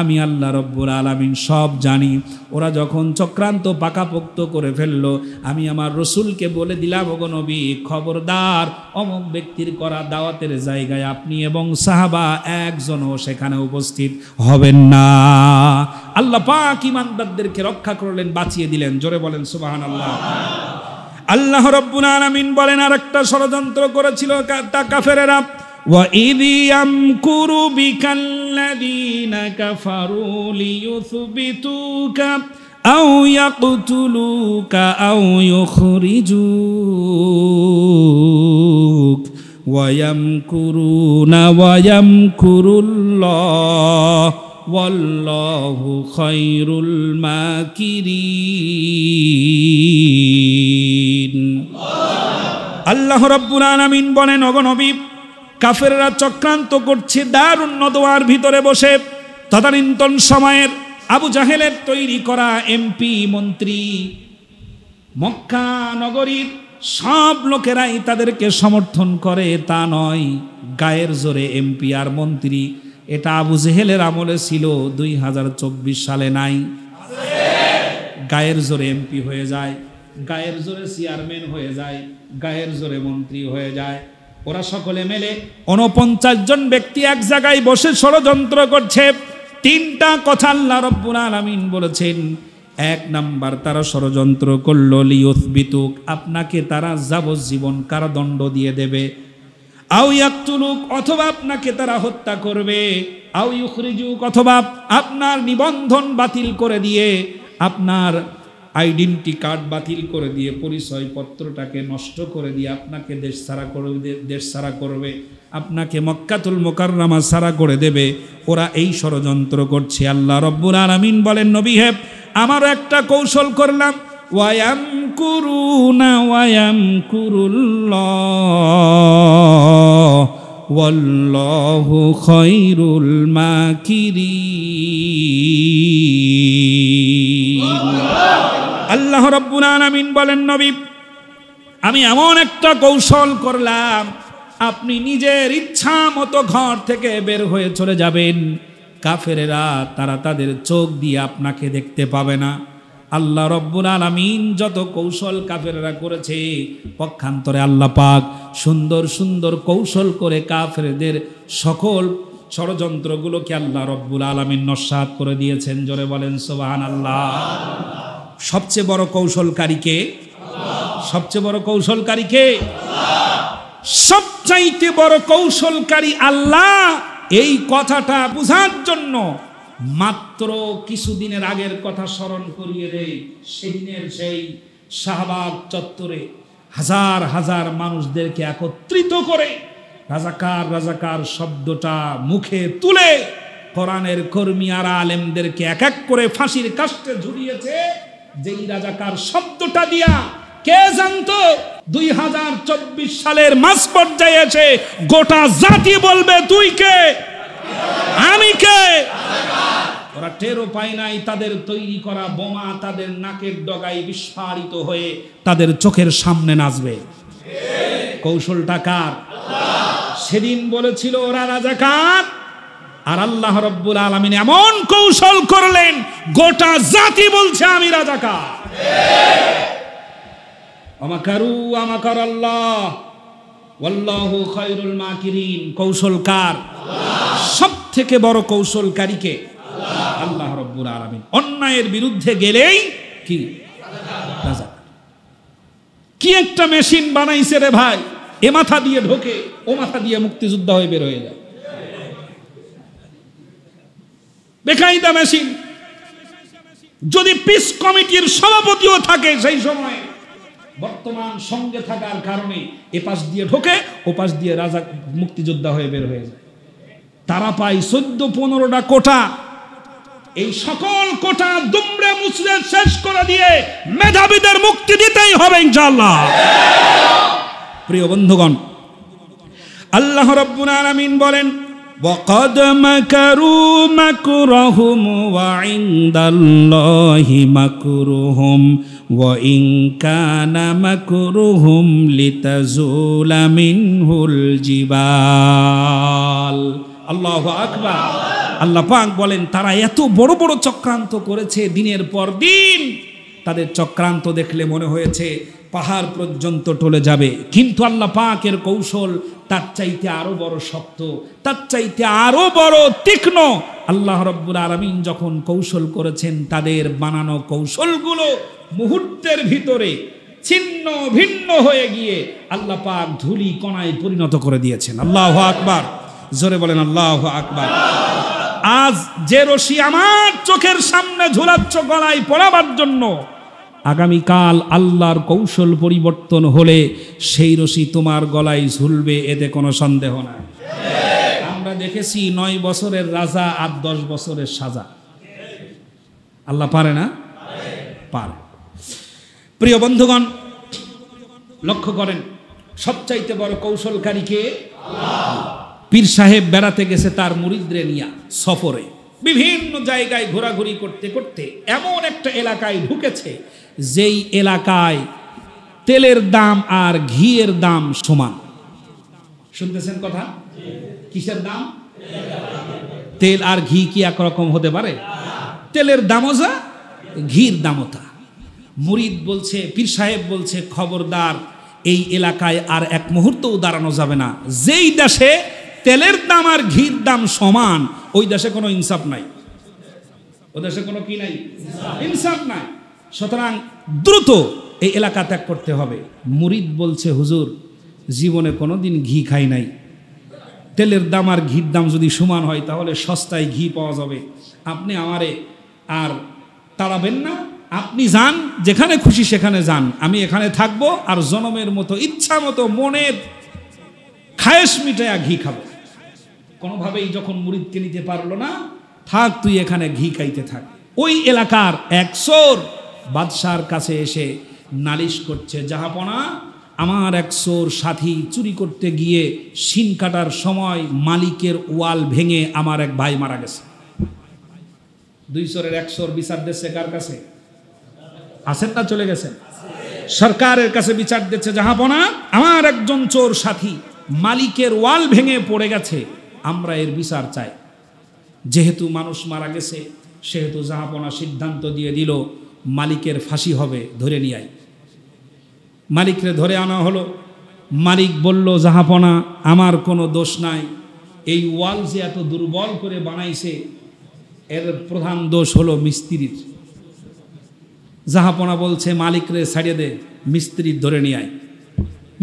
আমি আল্লাহ রব্বুল আলামিন সব জানি। ওরা যখন চক্রান্ত পাকাপোক্ত করে ফেললো, আমি আমার রসুলকে বলে দিলাম, ওগো নবী খবরদার, অমুক ব্যক্তির করা দাওয়াতের জায়গায় আপনি এবং সাহাবা একজনও সেখানে উপস্থিত হবেন না। আল্লাহ পাক ঈমানদারদেরকে রক্ষা করলেন, বাঁচিয়ে দিলেন। জোরে বলেন সুবহানাল্লাহ। আল্লাহ রাব্বুল আলামিন বলেন, আরেকটা ষড়যন্ত্র করেছিল কাফেরেরা, وَإِذْ يَمْكُرُ بِكَ الَّذِينَ كَفَرُوا لِيُثْبِتُوكَ أَوْ يَقْتُلُوكَ أَوْ يُخْرِجُوكَ وَيَمْكُرُونَ وَيَمْكُرُ اللَّهُ وَاللَّهُ خَيْرُ الْمَاكِرِينَ। আল্লাহ রাব্বুল আলামিন বলেন, ওগো নবী, কাফেররা চক্রান্ত করছে দারুন নদওয়ার ভিতরে বসে। তদানীন্তন সময়ের আবু জাহেলের তৈরি করা এমপি মন্ত্রী, মক্কা নগরীর সব লোকেরাই তাদেরকে সমর্থন করে তা নয়, গায়ের জোরে এমপি আর মন্ত্রী। এটা আবু জাহেলের আমলে ছিল, 2024 সালে নাই। গায়ের জোরে এমপি হয়ে যায়, গায়ের জোরে চেয়ারম্যান হয়ে যায়, গায়ের জোরে মন্ত্রী হয়ে যায়। ওরা সকলে মিলে 49 জন ব্যক্তি এক জায়গায় বসে ষড়যন্ত্র করছে। তিনটা কথা আল্লাহ রাব্বুল আলামিন বলেছেন। এক নাম্বার, তারা ষড়যন্ত্র করলো লিয়ুসবিতুক, আপনাকে তারা যাবজ্জীবন কারাদণ্ড দিয়ে দেবে। আও ইয়াকতুলুক, অথবা আপনাকে তারা হত্যা করবে। আও ইউখরিজুক, অথবা আপনার নিবন্ধন বাতিল করে দিয়ে, আপনার আইডেন্টি কার্ড বাতিল করে দিয়ে, পরিচয়পত্রটাকে নষ্ট করে দিয়ে আপনাকে দেশ ছাড়া করবে, আপনাকে মক্কাতুল মুকাররমা ছাড়া করে দেবে। ওরা এই ষড়যন্ত্র করছে। আল্লাহ রাব্বুল আলামিন বলেন, নবী হে, আমারও একটা কৌশল করলাম। ওয়ায়ামকুরুনা ওয়ায়ামকুরুল্লাহ ওয়াল্লাহু খায়রুল মাকিরিন। আল্লাহ রাব্বুল আলামিন বলেন, নবী আমি এমন একটা কৌশল করলাম, আপনি নিজের ইচ্ছা মতো ঘর থেকে বের হয়ে চলে যাবেন, কাফেরেরা তারা তাদের চোখ দিয়ে আপনাকে দেখতে পাবে না। আল্লাহ রব্বুল আলামিন যত কৌশল কাফেরেরা করেছে, পক্ষান্তরে আল্লাহ পাক সুন্দর সুন্দর কৌশল করে কাফেরদের সকল ষড়যন্ত্রগুলোকে আল্লাহ রব্বুল আলামিন নস্যাৎ করে দিয়েছেন। জোরে বলেন সুবহানাল্লাহ। সবচেয়ে বড় কৌশলকারী কে? সবচেয়ে বড় কৌশলকারী কে? সবচাইতে বড় কৌশলকারী আল্লাহ। এই কথাটা বোঝার জন্য মাত্র কিছুদিনের আগের কথা স্মরণ করিয়ে দেয়। সেদিনের সেই শাহবাগ চত্বরে হাজার হাজার মানুষদেরকে একত্রিত করে রাজাকার রাজাকার শব্দটা মুখে তুলে কোরআনের কর্মী আর আলেমদেরকে এক এক করে ফাঁসির কাস্টে ঝুলিয়েছে। যেই রাজাকার শব্দটা দিয়া কে জানতো 2024 সালের মাঝ পর্যায়ে এসে গোটা জাতি বলবে তুই কে, আমি কে। ওরা টেরও পায় নাই তাদের তৈরি করা বোমা তাদের নাকের ডগায় বিস্ফোরিত হয়ে তাদের চোখের সামনে নাচবে। কৌশলটা কার? সেদিন বলেছিল ওরা রাজাকার, আর আল্লাহ রব্বুল আলামিন এমন কৌশল করলেন গোটা জাতি বলছে আমি রাজাকার। আমাকারু আমাকার আল্লাহ ওয়াল্লাহু খায়রুল মাকিরিন। কৌশলকার সব থেকে বড় কৌশলকারীকে আল্লাহ রব্বুল আলামিন। অন্যায়ের বিরুদ্ধে গেলেই কি রাজাকার। কি একটা মেশিন বানাইছে রে ভাই, এ মাথা দিয়ে ঢোকে ও মাথা দিয়ে মুক্তিযোদ্ধা হয়ে বের হয়ে যায়। বেকায়দা মেশিন। যদি পিস কমিটির সভাপতিও থাকে সেই সময় বর্তমান সঙ্গে থাকার কারণে এ পাশ দিয়ে ঢোকে ও পাশ দিয়ে রাজা মুক্তিযোদ্ধা হয়ে বের হয়ে যায়। তারা পায় 14-15টা কোটা। এই সকল কোটা দুমড়ে মুচড়ে শেষ করে দিয়ে মেধাবীদের মুক্তি দিতেই হবে ইনশাআল্লাহ। প্রিয় বন্ধুগণ, আল্লাহ রাব্বুল আলামিন বলেন وَقَدْ مَكَرُوا مَكْرَهُمْ وَعِندَ اللَّهِ مَكْرُهُمْ وَإِنْ كَانَ مَكْرُهُمْ لِتَزُولَ مِنْهُ الْجِبَالُ। আল্লাহু আকবার। আল্লাহ পাক বলেন তারা এত বড় বড় চক্রান্ত করেছে দিনের পর দিন, তাদের চক্রান্ত দেখলে মনে হয়েছে পাহাড় পর্যন্ত টলে যাবে, কিন্তু আল্লাহ পাকের কৌশল তার চাইতে আরো বড় শক্ত, তার চাইতে আরো বড় তীক্ষ্ণ। আল্লাহ রাব্বুল আলামিন যখন কৌশল করেছেন তাদের বানানো কৌশলগুলো মুহূর্তের ভিতরে ছিন্ন ভিন্ন হয়ে গিয়ে আল্লাহ পাক ধুলি কণায় পরিণত করে দিয়েছেন। আল্লাহু আকবার। জোরে বলেন আল্লাহু আকবার। আজ যে রশি আমার চোখের সামনে ঝুলাচ্ছ গলায় পড়াবার জন্য, আগামীকাল আল্লাহর কৌশল পরিবর্তন হলে সেই রশি তোমার গলায় ঝুলবে, এতে কোনো সন্দেহ নাই। আমরা দেখেছি 9 বছরের রাজা আর 10 বছরের সাজা। আল্লাহ পারে না? পারে। প্রিয় বন্ধুগণ, লক্ষ্য করেন সবচাইতে বড় কৌশলকারী কে? পীর সাহেব বেড়াতে গেছে তার মুরিদরে নিয়া সফরে, বিভিন্ন জায়গায় ঘোরাঘুরি করতে করতে এমন একটা এলাকায় ঢুকেছে যেই এলাকায় তেলের দাম আর ঘিয়ের দাম সমান। শুনতেছেন কথা? কিসের দাম? তেল আর ঘি কি একরকম হতে পারে? তেলের দামও যা, ঘির দামও তা। মুরিদ বলছে, পীর সাহেব বলছে, খবরদার এই এলাকায় আর এক মুহূর্তও দাঁড়ানো যাবে না। যেই দেশে তেলের দাম আর ঘির দাম সমান ওই দেশে কোনো ইনসাফ নাই, ওই দেশে কোনো কি নাই, ইনসাফ নাই। সুতরাং দ্রুত এই এলাকা ত্যাগ করতে হবে। মুরিদ বলছে, হুজুর জীবনে কোনোদিন ঘি খাই নাই, তেলের দাম আর ঘির দাম যদি সমান হয় তাহলে সস্তায় ঘি পাওয়া যাবে, আপনি আমারে আর তাড়াবেন না, আপনি যান যেখানে খুশি সেখানে যান, আমি এখানে থাকবো আর জনমের মতো ইচ্ছা মতো মনের খায়েশ মিটায়া ঘি খাবো। কোনোভাবেই যখন মুরিদকে নিতে পারলো না, থাক তুই এখানে ঘি খাইতে থাক। ওই এলাকার এক চোর বাদশার কাছে এসে নালিশ করছে, জাহাপনা আমার এক চোর সাথী চুরি করতে গিয়ে শিন কাটার সময় মালিকের ওয়াল ভেঙে আমার এক ভাই মারা গেছে। 2 চোরের 1 চোর বিচার দিচ্ছে কার কাছে? আছেন না চলে গেছেন? সরকারের কাছে বিচার দিচ্ছে, জাহাপনা আমার একজন চোর সাথী মালিকের ওয়াল ভেঙে পড়ে গেছে, আমরা এর বিচার চাই। যেহেতু মানুষ মারা গেছে সেহেতু জাহাপনা সিদ্ধান্ত দিয়ে দিল মালিকের ফাঁসি হবে, ধরে নিয়ে আয়। মালিকরে ধরে আনা হলো। মালিক বলল, জাহাপনা আমার কোনো দোষ নাই, এই ওয়াল যে এত দুর্বল করে বানাইছে এর প্রধান দোষ হলো মিস্ত্রির। জাহাপনা বলছে, মালিকরে ছাড়িয়ে দে, মিস্ত্রি ধরে নিয়ে আয়।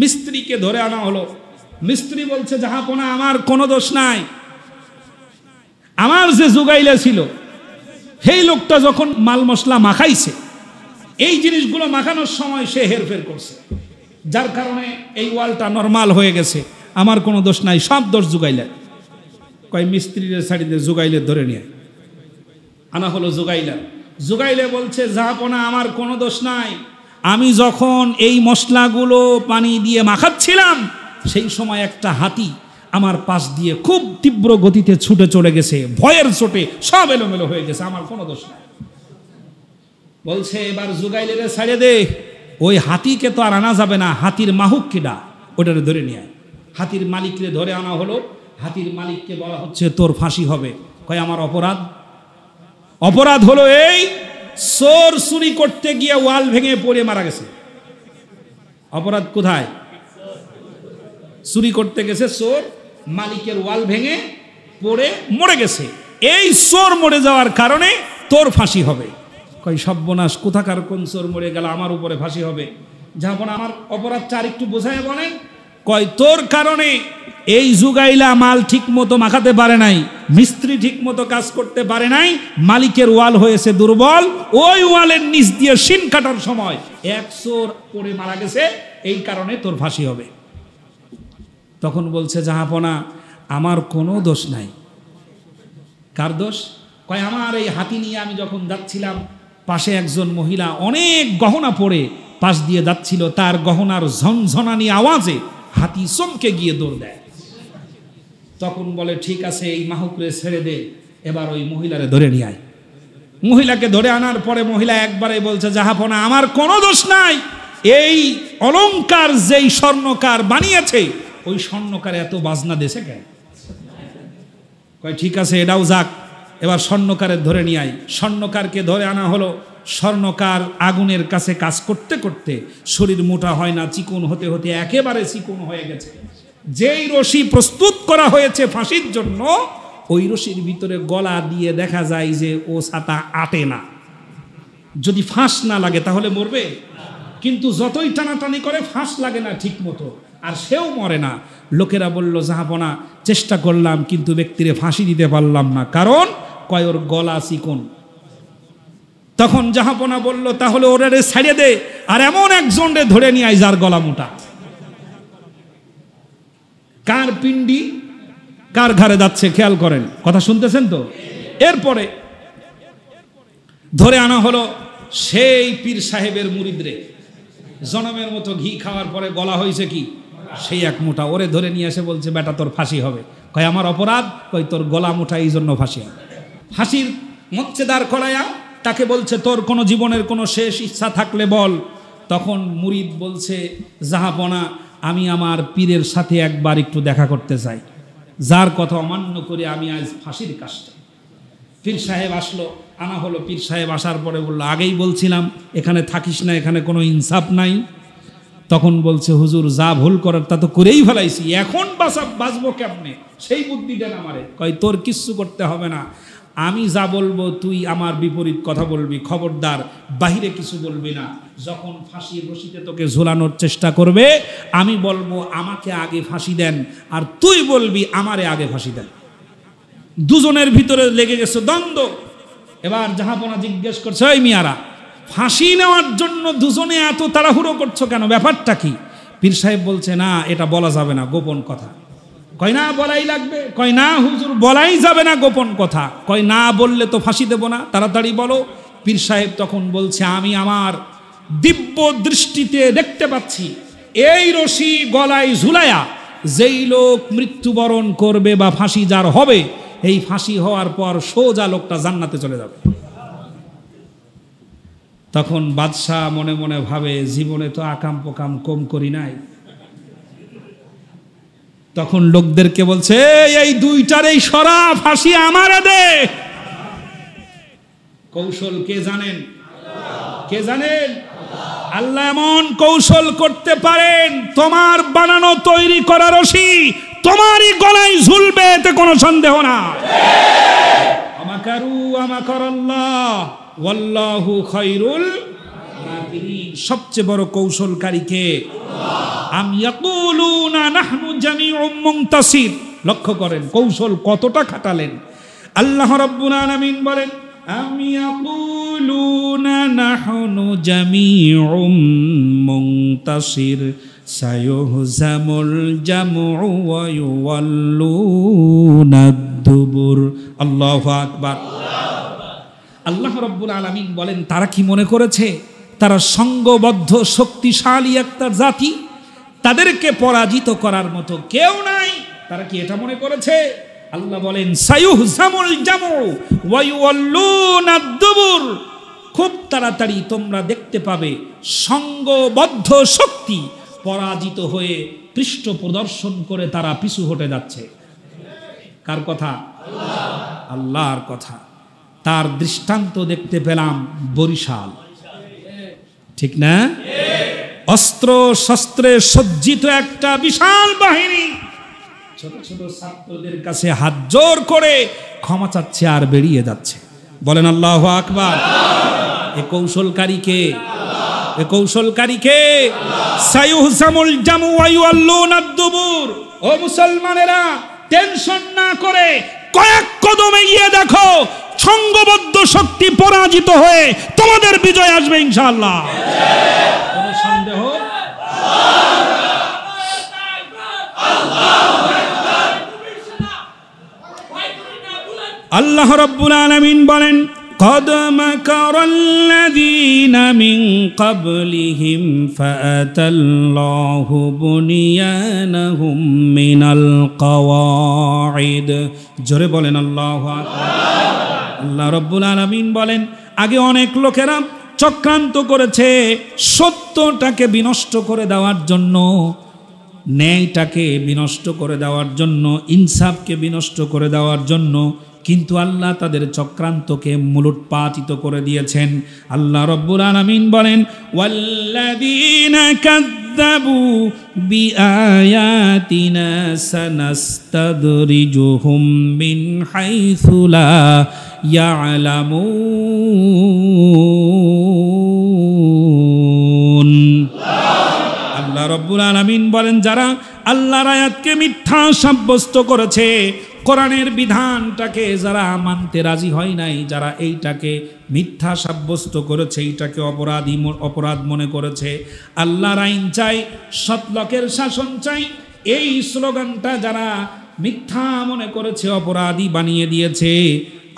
মিস্ত্রিকে ধরে আনা হলো। মিস্ত্রি বলছে, জাহাপনা আমার কোনো দোষ নাই, আমার যে জুগাইলা ছিল সেই লোকটা যখন মাল মশলা মাখাইছে, এই জিনিসগুলো মাখানোর সময় সে হেরফের করছে, যার কারণে এই ওয়ালটা নরমাল হয়ে গেছে, আমার কোনো দোষ নাই, সব দোষ জুগাইলা। কয় মিস্ত্রির ছাড়িয়ে জুগাইলে ধরে নিয়ে আনা হলো। জুগাইলা জুগাইলে বলছে, জাহাপনা আমার কোনো দোষ নাই, আমি যখন এই মশলাগুলো পানি দিয়ে মাখাচ্ছিলাম সেই সময় একটা হাতি আমার পাশ দিয়ে খুব তীব্র গতিতে ছুটে চলে গেছে, ভয়ের চোটে সব এলোমেলো হয়ে গেছে, আমার কোনো দোষ নাই। বলছে, এবার জুগাইলের ছাড়িয়ে দে, ওই হাতিকে তো আর আনা যাবে না, হাতির মাহুক কিডা ওটারে ধরে নিয়ে আয়। হাতির মালিককে ধরে আনা হলো। হাতির মালিককে বলা হচ্ছে, তোর ফাঁসি হবে। কয় আমার অপরাধ? অপরাধ হলো এই, চোর চুরি করতে গিয়ে ওয়াল ভেঙে পড়ে মারা গেছে। অপরাধ কোথায়? চুরি করতে গেছে চোর, মালিকের ওয়াল ভেঙে পড়ে মরে গেছে, এই চোর মরে যাওয়ার কারণে তোর ফাঁসি হবে। কই সর্বনাশ, কোথাকার কোন চোর মরে গেল, আমার উপরে ফাঁসি হবে? যখন আমার অপরাধটা আর একটু বোঝায় বলেন। কয় তোর কারণে এই জুগাইলা মাল ঠিক মতো মাখাতে পারে নাই, মিস্ত্রি ঠিক মতো কাজ করতে পারে নাই, মালিকের ওয়াল হয়েছে দুর্বল, ওই ওয়ালের নিচ দিয়ে শিন কাটার সময় এক চোর পড়ে মারা গেছে, এই কারণে তোর ফাঁসি হবে। তখন বলছে, জাহাপনা আমার কোনো দোষ নাই। কার দোষ? কয় আমার এই হাতি নিয়ে আমি যখন যাচ্ছিলাম, পাশে একজন মহিলা অনেক গহনা পরে পাশ দিয়ে যাচ্ছিল, তার গহনার ঝনঝনানি আওয়াজে হাতি চমকে গিয়ে দৌড় দেয়। তখন বলে, ঠিক আছে এই মাহুকরে ছেড়ে দে, এবার ওই মহিলারে ধরে নিয়ে আয়। মহিলাকে ধরে আনার পরে মহিলা একবারে বলছে, জাহাপনা আমার কোনো দোষ নাই, এই অলংকার যেই স্বর্ণকার বানিয়েছে ওই স্বর্ণকার এত বাজনা দেশে কেন? কয় ঠিক আছে এটাও যাক, এবার স্বর্ণকারের ধরে নিয়ে আয়। স্বর্ণকারকে ধরে আনা হলো। স্বর্ণকার আগুনের কাছে কাজ করতে করতে শরীর মোটা হয় না, চিকন হতে হতে একেবারে চিকন হয়ে গেছে। যেই রশি প্রস্তুত করা হয়েছে ফাঁসির জন্য, ওই রশির ভিতরে গলা দিয়ে দেখা যায় যে ও ছাতা আটে না। যদি ফাঁস না লাগে তাহলে মরবে, কিন্তু যতই টানাটানি করে ফাঁস লাগে না ঠিক মতো, আর সেও মরে না। লোকেরা বলল, জাহাপনা চেষ্টা করলাম কিন্তু ব্যক্তিরে ফাঁসি দিতে পারলাম না, কারণ কয় ওর গলা চিকন। তখন জাহাপনা বলল, তাহলে ওরে ছাড়িয়ে দে, আর এমন একজনরে ধরে নিয়ে আয় যার গলা মোটা। কার পিণ্ডি কার ঘাড়ে যাচ্ছে খেয়াল করেন, কথা শুনতেছেন তো? এরপরে ধরে আনা হলো সেই পীর সাহেবের মুরিদরে, জনমের মতো ঘি খাওয়ার পরে গলা হয়েছে কি সেই এক মোটা, ওরে ধরে নিয়ে এসে বলছে, বেটা তোর ফাঁসি হবে। কয় আমার অপরাধ? কয় তোর গলা মোটা, এই জন্য ফাঁসি হবে। ফাঁসির মঞ্চে দাঁড় করায়া তাকে বলছে, তোর কোনো জীবনের কোনো শেষ ইচ্ছা থাকলে বল। তখন মুরিদ বলছে, জাহাপনা আমি আমার পীরের সাথে একবার একটু দেখা করতে চাই, যার কথা অমান্য করে আমি আজ ফাঁসির কাজটা। পীর সাহেব আসলো, আনা হলো। পীর সাহেব আসার পরে বললো, আগেই বলছিলাম এখানে থাকিস না, এখানে কোনো ইনসাফ নাই। তখন বলছে, হুজুর যা ভুল করার তা তো করেই ফেলাইছি, এখন বাঁচবো কেমনে, সেই বুদ্ধি দেন আমারে। কয় তোর কিচ্ছু করতে হবে না, আমি যা বলবো তুই আমার বিপরীত কথা বলবি, খবরদার বাহিরে কিছু বলবি না। যখন ফাঁসির রশিতে তোকে ঝোলানোর চেষ্টা করবে আমি বলবো আমাকে আগে ফাঁসি দেন, আর তুই বলবি আমারে আগে ফাঁসি দেন। দুজনের ভিতরে লেগে গেছে দ্বন্দ্ব। এবার জাহাপনা জিজ্ঞেস করছে, ওই মিয়ারা ফাঁসি নেওয়ার জন্য দুজনে এত তাড়াহুড়ো করছো কেন, ব্যাপারটা কি? পীর সাহেব বলছে, না এটা বলা যাবে না, গোপন কথা। কয় না বলাই লাগবে? কয় না হুজুর বলাই যাবে না, গোপন কথা। কয় না বললে তো ফাঁসি দেব না, তাড়াতাড়ি বলো। পীর সাহেব তখন বলছে, আমি আমার দিব্য দৃষ্টিতে দেখতে পাচ্ছি এই রশি গলায় ঝুলায়া যেই লোক মৃত্যুবরণ করবে বা ফাঁসি যার হবে, এই ফাঁসি হওয়ার পর সোজা লোকটা জান্নাতে চলে যাবে। তখন বাদশাহ মনে মনে ভাবে, জীবনে তো আকাম পোকাম কম করি নাই। তখন লোকদেরকে বলছে, এই দুইটার এই সরা, ফাঁসি আমারে দে। কৌশল কে জানেন? কে জানেন? আল্লাহ এমন কৌশল করতে পারেন, তোমার বানানো তৈরি করা রশি তোমারই গলায় ঝুলবে, এতে কোনো সন্দেহ না। আমাকারু আমাকারাল্লাহ ওয়াল্লাহু খায়রুল মাকিরিন। সবচেয়ে বড় কৌশলকারী কে? আম ইয়াকুলুনা নাহনু জামিউম মুনতাসির। লক্ষ্য করেন কৌশল কতটা খাটালেন। আল্লাহ রাব্বুল আলামিন বলেন, আম ইয়াকুলুনা নাহনু জামিউম মুনতাসির সায়ুহজামুল জামউ ওয়া ইউওয়াল্লুনাদ দুবুর। আল্লাহু আকবার। আল্লাহ রাব্বুল আলামিন বলেন, তারা কি মনে করেছে তারা সংঘবদ্ধ শক্তিশালী একটা জাতি, তাদেরকে পরাজিত করার মতো কেউ নাই? তারা কি এটা মনে করেছে? আল্লাহ বলেন, সায়ুহজামুল জামউ ওয়া ইউওয়াল্লুনাদ দুবুর। খুব তাড়াতাড়ি তোমরা দেখতে পাবে সংঘবদ্ধ শক্তি পরাজিত হয়ে পৃষ্ঠ প্রদর্শন করে তারা পিছু হটে যাচ্ছে। কার কথা? আল্লাহর কথা। তার দৃষ্টান্ত দেখতে পেলাম বরিশাল, ঠিক না? অস্ত্র শস্ত্রে সজ্জিত একটা বিশাল বাহিনী ছোট ছোট ছাত্রদের কাছে হাত জোর করে ক্ষমা চাচ্ছে আর বেরিয়ে যাচ্ছে। বলেন আল্লাহু আকবার। এ কৌশলকারী কে? এ কৌশলকারী কে? সায়ুহজামুল জামউ ওয়া ইউওয়াল্লুনাদ দুবুর। ও মুসলমানেরা, টেনশন না করে কয়েক কদম এগিয়ে দেখো, সংঘবদ্ধ শক্তি পরাজিত হয়ে তোমাদের বিজয় আসবে ইনশাআল্লাহ। কোনো সন্দেহ? আল্লাহ রাব্বুল আলামিন বলেন, قد مكر الذين من قبلهم فأتى الله بنيانهم من القواعد। জোরে বলেন আল্লাহু আকবার। আল্লাহ রাব্বুল আলামিন বলেন, আগে অনেক লোকেরা চক্রান্ত করেছে সত্যটাকে বিনষ্ট করে দেওয়ার জন্য, ন্যায়টাকে বিনষ্ট করে দেওয়ার জন্য, ইনসাফকে বিনষ্ট করে দেওয়ার জন্য, কিন্তু আল্লাহ তাদের চক্রান্তকে মূলোৎপাটিত করে দিয়েছেন। আল্লাহ রাব্বুল আলামিন বলেন, ওয়াল্লাযীনা কাযযাবু বিআয়াতিনা সানাস্তাদরিজুহুম মিন হাইসু লা ইয়ালামুন। আল্লাহ রাব্বুল আলামিন বলেন, যারা আল্লাহর আয়াতকে মিথ্যা সাব্যস্ত করেছে, কোরআনের বিধানটাকে যারা মানতে রাজি হয় নাই, যারা এইটাকে মিথ্যা সাব্যস্ত করেছে, এইটাকে অপরাধ মনে করেছে, আল্লাহর আইন চাই, সৎলোকের শাসন চাই, এই স্লোগানটা যারা মিথ্যা মনে করেছে, অপরাধী বানিয়ে দিয়েছে,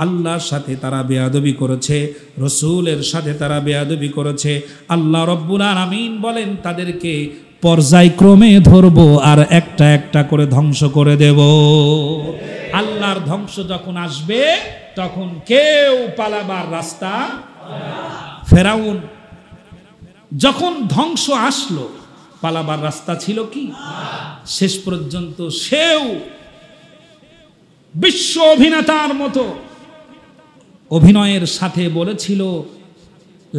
আল্লাহর সাথে তারা বেয়াদবি করেছে, রসুলের সাথে তারা বেয়াদবি করেছে, আল্লাহ রাব্বুল আলামিন বলেন তাদেরকে পর্যায়ক্রমে ধরবো আর একটা একটা করে ধ্বংস করে দেব। আল্লাহর ধ্বংস যখন আসবে তখন কেউ পালাবার রাস্তা। ফেরাউন যখন ধ্বংস আসলো, পালাবার রাস্তা ছিল কি? শেষ পর্যন্ত সেও বিশ্ব অভিনেতার মতো অভিনয়ের সাথে বলেছিল,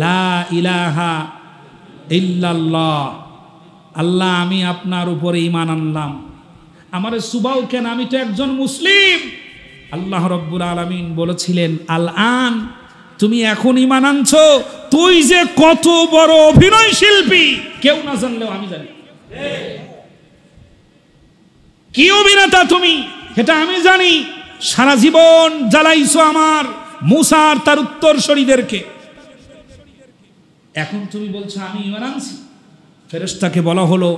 লা ইলাহা ইল্লাল্লাহ, আল্লাহ আমি আপনার উপরে ঈমান আনলাম, আমারে সুবাও কেন, আমি তো একজন মুসলিম। আল্লাহ রাব্বুল আলামিন বলেছিলেন, আল আন, তুমি এখন ঈমান আনছো, তুই যে কত বড় অভিনয় শিল্পী কেউ না জানলেও আমি জানি। কি অভিনেতা তুমি সেটা আমি জানি। সারা জীবন জ্বালাইছো আমার মুসার তার উত্তরসূরিদেরকে, এখন তুমি বলছো আমি ঈমান আনছি। ফেরেশতাকে বলা হলো,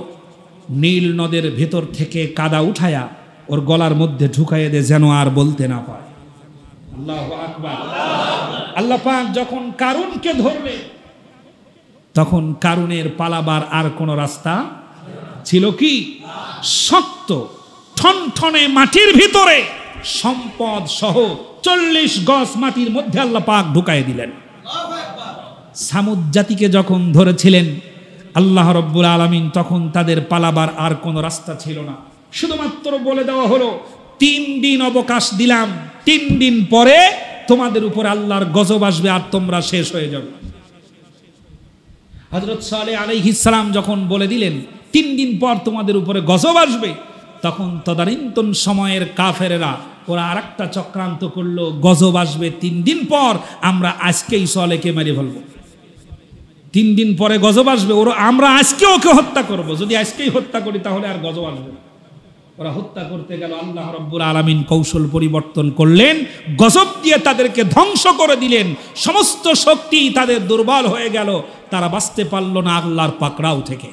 নীল নদের ভেতর থেকে কাদা উঠায়া ওর গলার মধ্যে ঢুকাইয়ে দে, যেন আর বলতে না পায়। আল্লাহু আকবার। আল্লাহ পাক যখন কারুনকে ধরবে, তখন কারুনের পালাবার আর কোনো রাস্তা ছিল কি? শক্ত ঠনঠনে মাটির ভিতরে সম্পদ সহ 40 গজ মাটির মধ্যে আল্লাহ পাক ঢুকাইয়ে দিলেন। সামুদ জাতিকে যখন ধরেছিলেন আল্লাহ রব্বুল আলামিন তখন তাদের পালাবার আর কোনো রাস্তা ছিল না, শুধুমাত্র বলে দেওয়া হলো 3 দিন অবকাশ দিলাম, 3 দিন পরে তোমাদের উপর আল্লাহর গজব আসবে আর তোমরা শেষ হয়ে যাবে। হযরত সালেহ আলাইহিস সালাম যখন বলে দিলেন 3 দিন পর তোমাদের উপরে গজব আসবে, তখন তদানীন্তন সময়ের কাফেরেরা ওরা আরেকটা চক্রান্ত করলো, গজব আসবে 3 দিন পর, আমরা আজকেই সালেহকে মেরে ফেলবো। 3 দিন পরে গজব আসবে, আমরা আজকে ওকে হত্যা করব, যদি আজকেই হত্যা করি তাহলে আর গজব আসবে না। ওরা হত্যা করতে গেল, আল্লাহ রাব্বুল আলামিন কৌশল পরিবর্তন করলেন, গজব দিয়ে তাদেরকে ধ্বংস করে দিলেন, সমস্ত শক্তি তাদের দুর্বল হয়ে গেল, তারা বাঁচতে পারল না আল্লাহর পাকড়াও থেকে।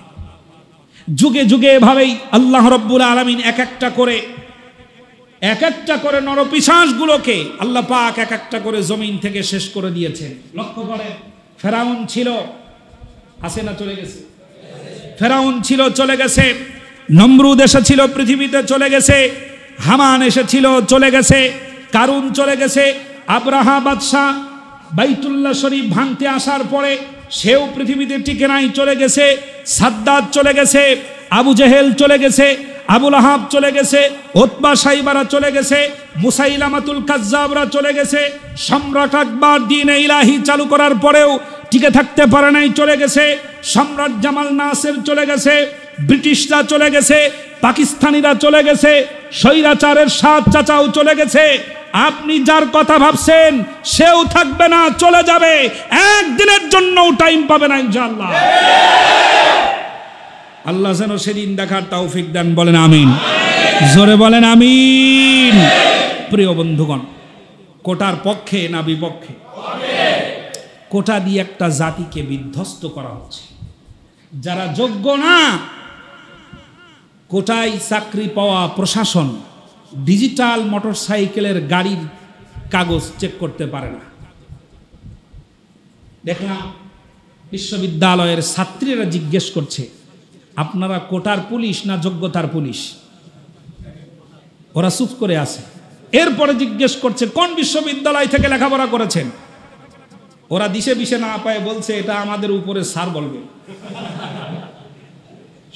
যুগে যুগে এভাবেই আল্লাহ রাব্বুল আলামিন এক একটা করে নরপিশাচগুলোকে আল্লাহ পাক এক একটা করে জমিন থেকে শেষ করে দিয়েছেন। লক্ষ্য করে, ফেরাউন ছিল, আছে না চলে গেছে? ফেরাউন ছিল, চলে গেছে। নমরুদ এসেছিল, পৃথিবীতে চলে গেছে। হামান এসেছিল, চলে গেছে। কারুন চলে গেছে। আব্রাহা বাদশাহ বাইতুল্লাহ শরীফ ভাঙতে আসার পরে সেও পৃথিবীতে টিকে নাই, চলে গেছে। সাদ্দাত চলে গেছে, আবু জেহেল চলে গেছে, আবুল আহাব চলে গেছে, উতবা সাইবারা চলে গেছে, মুসাইলামাতুল কাজ্জাবরা চলে গেছে। সম্রাট আকবর দ্বীন ইলাহি চালু করার পরেও টিকে থাকতে পারে নাই, চলে গেছে। সম্রাট জামাল নাসের চলে গেছে, ব্রিটিশরা চলে গেছে, পাকিস্তানিরা চলে গেছে, স্বৈরাচারের 7 চাচাও চলে গেছে। আপনি যার কথা ভাবছেন সেও থাকবে না, চলে যাবে, একদিনের জন্যও টাইম পাবে না ইনশাআল্লাহ। আল্লাহ যেন সেদিন দেখার তৌফিক দেন, বলেন আমিন। জোরে বলেন আমিন। প্রিয় বন্ধুগণ, কোটার পক্ষে না বিপক্ষে? কোটা দিয়ে একটা জাতিকে বিধ্বস্ত করা হচ্ছে। যারা যোগ্য না, কোটায় চাকরি পাওয়া প্রশাসন ডিজিটাল মোটরসাইকেলের গাড়ির কাগজ চেক করতে পারে না। দেখলাম বিশ্ববিদ্যালয়ের ছাত্রীরা জিজ্ঞেস করছে, আপনারা কোটার পুলিশ না যোগ্যতার পুলিশ? ওরা চুপ করে আছে। এরপরে জিজ্ঞেস করছে, কোন বিশ্ববিদ্যালয় থেকে লেখাপড়া করেছেন? ওরা দিশে বিশে না পায় বলছে, এটা আমাদের উপরে স্যার বলবে।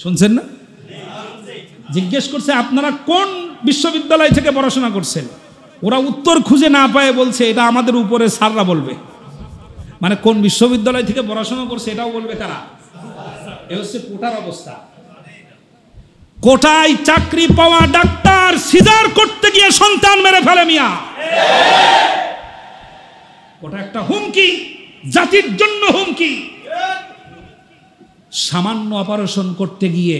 শুনছেন না? জিজ্ঞেস করছে, আপনারা কোন বিশ্ববিদ্যালয় থেকে পড়াশোনা করছেন? ওরা উত্তর খুঁজে না পায় বলছে, এটা আমাদের উপরে স্যাররা বলবে। মানে কোন বিশ্ববিদ্যালয় থেকে পড়াশোনা করছে এটাও বলবে কারা? এ হচ্ছে কোটার অবস্থা। কোটায় চাকরি পাওয়া ডাক্তার সিজার করতে গিয়ে সন্তান মেরে ফেলে মিয়া। কোটা একটা হুমকি, জাতির জন্য হুমকি। সামান্য অপারেশন করতে গিয়ে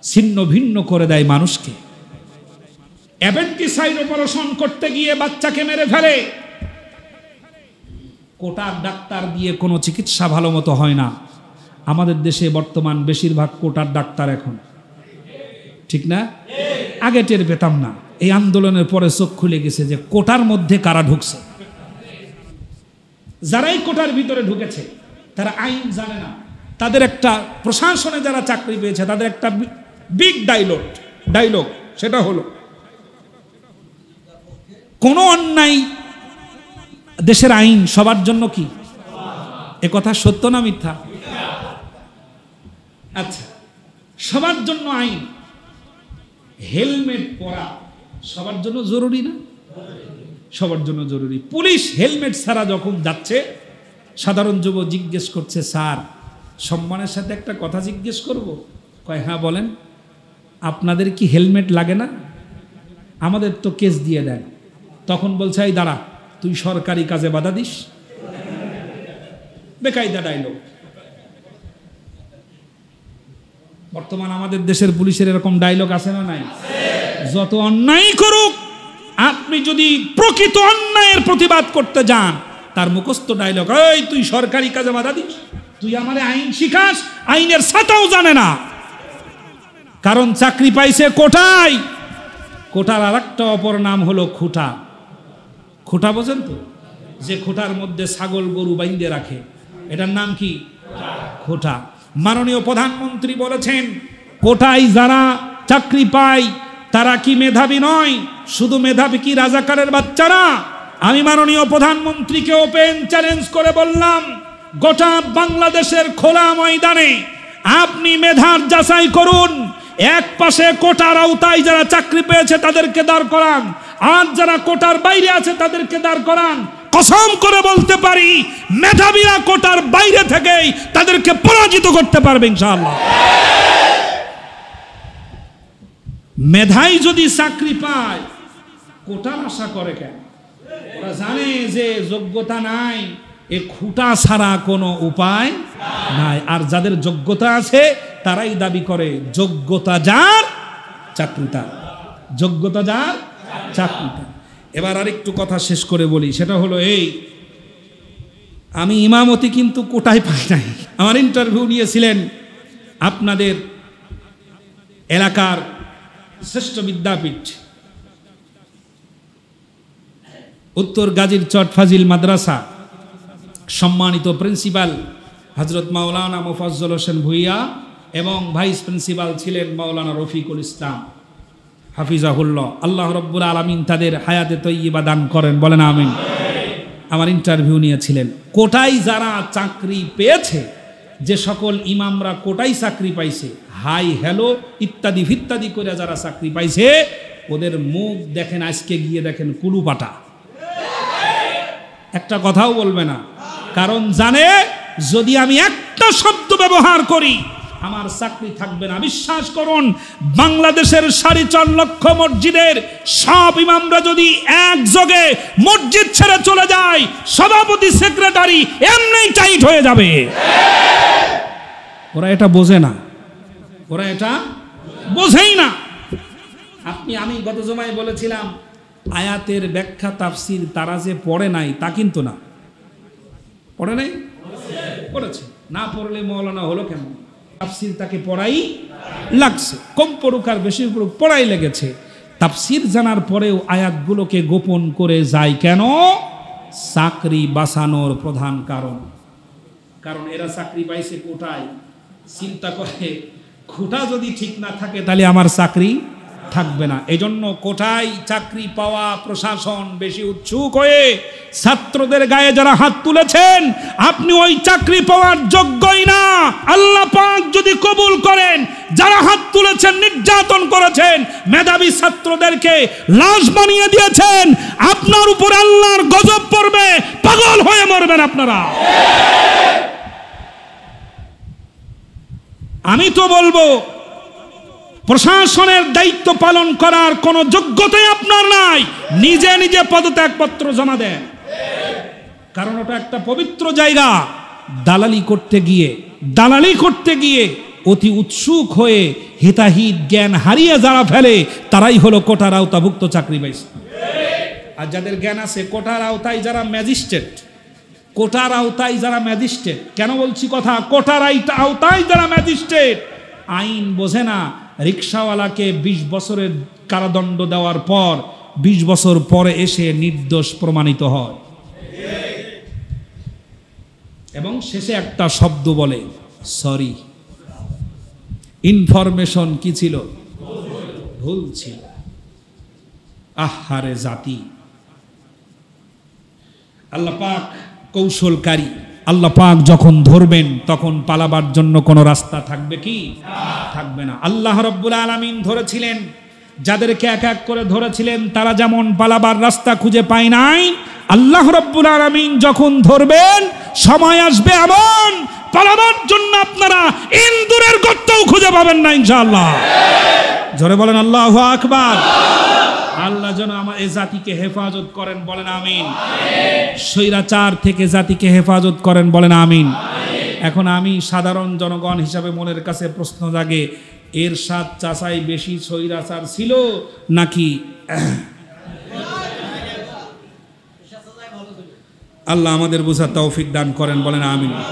ছিন্ন ভিন্ন করে দেয় মানুষকে। অ্যাপেন্ডিসাইড অপারেশন করতে গিয়ে বাচ্চাকে মেরে ফেলে। কোটার ডাক্তার দিয়ে কোনো চিকিৎসা ভালো মতো হয় না। আমাদের দেশে বর্তমান বেশিরভাগ কোটার ডাক্তার এখন, ঠিক না? আগে টের পেতাম না, এই আন্দোলনের পরে চোখ খুলে গেছে যে কোটার মধ্যে কারা ঢুকছে। যারাই কোটার ভিতরে ঢুকেছে তারা আইন জানে না। তাদের একটা প্রশাসনে যারা চাকরি পেয়েছে তাদের একটা বিগ ডায়লগ, সেটা হলো কোন অন্যায় দেশের আইন সবার জন্য কি? এ কথা সত্য না মিথ্যা? আচ্ছা, সবার জন্য আইন। হেলমেট পরা সবার জন্য জরুরি না? সবার জন্য জরুরি। পুলিশ হেলমেট ছাড়া যখন যাচ্ছে, সাধারণ যুব জিজ্ঞেস করছে, স্যার সম্মানের সাথে একটা কথা জিজ্ঞেস করব? কয়, হ্যাঁ বলেন। আপনাদের কি হেলমেট লাগে না? আমাদের তো কেস দিয়ে দেন। তখন বলছে, এই দাঁড়া, তুই সরকারি কাজে বাধা দিস? বেকায়দা ডায়লগ। বর্তমান আমাদের দেশের পুলিশের এরকম ডায়লগ আছে না নাই? যত অন্যায় করুক, আপনি যদি প্রকৃত অন্যায়ের প্রতিবাদ করতে যান, তার মুখস্থ ডায়লগ, এই তুই সরকারি কাজে বাধা দিস, তুই আমারে আইন শিখাস, আইনের ছাতাও জানে না। কারণ চাকরি পাইছে কোটায়। কোটার আর একটা অপর নাম হলো খুঁটা। খুঁটা বোঝেন তো? যে খুঁটার মধ্যে ছাগল গরু বাইন্ধে রাখে, এটার নাম কি? খুঁটা। মাননীয় প্রধানমন্ত্রী বলেছেন, কোটায় যারা চাকরি পায় তারা কি মেধাবী নয়? শুধু মেধাবী কি রাজাকারের বাচ্চারা? আমি মাননীয় প্রধানমন্ত্রীকে ওপেন চ্যালেঞ্জ করে বললাম, গোটা বাংলাদেশের খোলা ময়দানে আপনি মেধার যাচাই করুন। এক পাশে কোটার আওতায় যারা চাকরি পেয়েছে তাদেরকে দাঁড় করান, আর যারা কোটার বাইরে আছে তাদেরকে দাঁড় করান। কসম করে বলতে পারি, মেধাবীরা কোটার বাইরে থেকেই তাদেরকে পরাজিত করতে পারবে ইনশাআল্লাহ। মেধাই যদি চাকরি পায়, কোটার আশা করে কেন? ওরা জানে যে যোগ্যতা নাই, এ খুঁটা ছাড়া কোনো উপায় নাই। আর যাদের যোগ্যতা আছে তারাই দাবি করে যোগ্যতা যার চাকরি তার, যোগ্যতা যার চাকরি তার। এবার আরেকটু কথা শেষ করে বলি, সেটা হলো এই, আমি ইমামতি কিন্তু কোটায় পাই নাই। আমার ইন্টারভিউ নিয়েছিলেন আপনাদের এলাকার শ্রেষ্ঠ বিদ্যাপীঠ উত্তর গাজীর চট ফাজিল মাদ্রাসা সম্মানিত প্রিন্সিপাল হযরত মাওলানা মুফাজ্জল হোসেন ভুইয়া এবং ভাইস প্রিন্সিপাল ছিলেন মাওলানা রফিকুল ইসলাম হাফিজাহুল্লাহ। আল্লাহ রাব্বুল আলামিন তাদের হায়াতে তয়্যিবা দান করেন, বলেন আমিন। আমার ইন্টারভিউ নিয়েছিলেন। কোটায় যারা চাকরি পেয়েছে, যে সকল ইমামরা কোটায় চাকরি পাইছে, হাই হ্যালো ইত্যাদি ইত্যাদি করে যারা চাকরি পাইছে, ওদের মুখ দেখেন, আজকে গিয়ে দেখেন কুলুপাটা, একটা কথাও বলবে না। কারণ জানে যদি আমি একটা শব্দ ব্যবহার করি আমার চাকরি থাকবে না। বিশ্বাস করুন, বাংলাদেশের 4.5 লক্ষ মসজিদের সব ইমামরা যদি একযোগে মসজিদ ছেড়ে চলে যায়, সভাপতি সেক্রেটারি এমনিই টাইট হয়ে যাবে। ওরা এটা বোঝে না, ওরা এটা বোঝেই না। আমি গত জমায় বলেছিলাম, আয়াতের ব্যাখ্যা তাফসির তারা যে পড়ে নাই তা কিন্তু না। পড়ে নাই? পড়েছে। না পড়লে মৌলানা হলো কেন? তাফসির তাকে পড়াই লাগছে, কম পড়ুক আর বেশি পড়ুক, পড়াই লেগেছে। তাফসির জানার পরেও আয়াতগুলোকে গোপন করে যায় কেন? চাকরি বাঁচানোর প্রধান কারণ এরা চাকরি পাইছে কোটায়। চিন্তা করে, কোটা যদি ঠিক না থাকে তাহলে আমার চাকরি থাকবে না। এজন্য কোটায় চাকরি পাওয়া প্রশাসন বেশি উৎসুক হয়ে ছাত্রদের গায়ে যারা হাত তুলেছেন, আপনি ওই চাকরি পাওয়ার যোগ্যই না। আল্লাহ পাক যদি কবুল করেন, যারা হাত তুলেছেন, নির্যাতন করেছেন, মেধাবী ছাত্রদেরকে লাশ বানিয়ে দিয়েছেন, আপনার উপর আল্লাহর গজব পড়বে, পাগল হয়ে মরবেন আপনারা। আমি তো বলবো, প্রশাসনের দায়িত্ব পালন করার কোনো যোগ্যতাই আপনার নাই, নিজে নিজে পদত্যাগপত্র জমা দেন। কারণ ওটা একটা পবিত্র জায়গা। দালালি করতে গিয়ে অতি উৎসুক হয়ে হিতাহিত জ্ঞান হারিয়ে যারা ফেলে, তারাই হলো কোটার আওতাভুক্ত চাকরি পাইছে। আর যাদের জ্ঞান আছে, কোটার আওতায় যারা ম্যাজিস্ট্রেট, কেন বলছি কথা, কোটার আওতায় যারা ম্যাজিস্ট্রেট, আইন বোঝে না। রিক্সাওয়ালাকে 20 বছরের কারাদণ্ড দেওয়ার পর 20 বছর পরে এসে নির্দোষ প্রমাণিত হয় এবং শেষে একটা শব্দ বলে, সরি, ইনফরমেশন কি ছিল? ভুল ছিল। আহারে জাতি! আল্লাহ পাক কৌশলকারী। আল্লাহ পাক যখন ধরবেন তখন পালাবার জন্য কোনো রাস্তা থাকবে কি? থাকবে না। আল্লাহ রাব্বুল আলামিন ধরেছিলেন, যাদেরকে এক এক করে ধরেছিলেন তারা যেমন পালাবার রাস্তা খুঁজে পায় নাই, আল্লাহ রাব্বুল আলামিন যখন ধরবেন সময় আসবে এমন, পালাবার জন্য আপনারা ইন্দুরের গর্তও খুঁজে পাবেন না ইনশাআল্লাহ। জোরে বলেন আল্লাহু আকবার। আল্লাহ যেন আমার এই জাতিকে হেফাজত করেন, বলেন আমিন। স্বৈরাচার থেকে জাতিকে হেফাজত করেন, বলেন আমিন। এখন আমি সাধারণ জনগণ হিসাবে মনের কাছে প্রশ্ন জাগে, এরশাদ চাচাই বেশি স্বৈরাচার ছিল নাকি? আল্লাহ আমাদের বোঝার তৌফিক দান করেন, বলেন আমিন।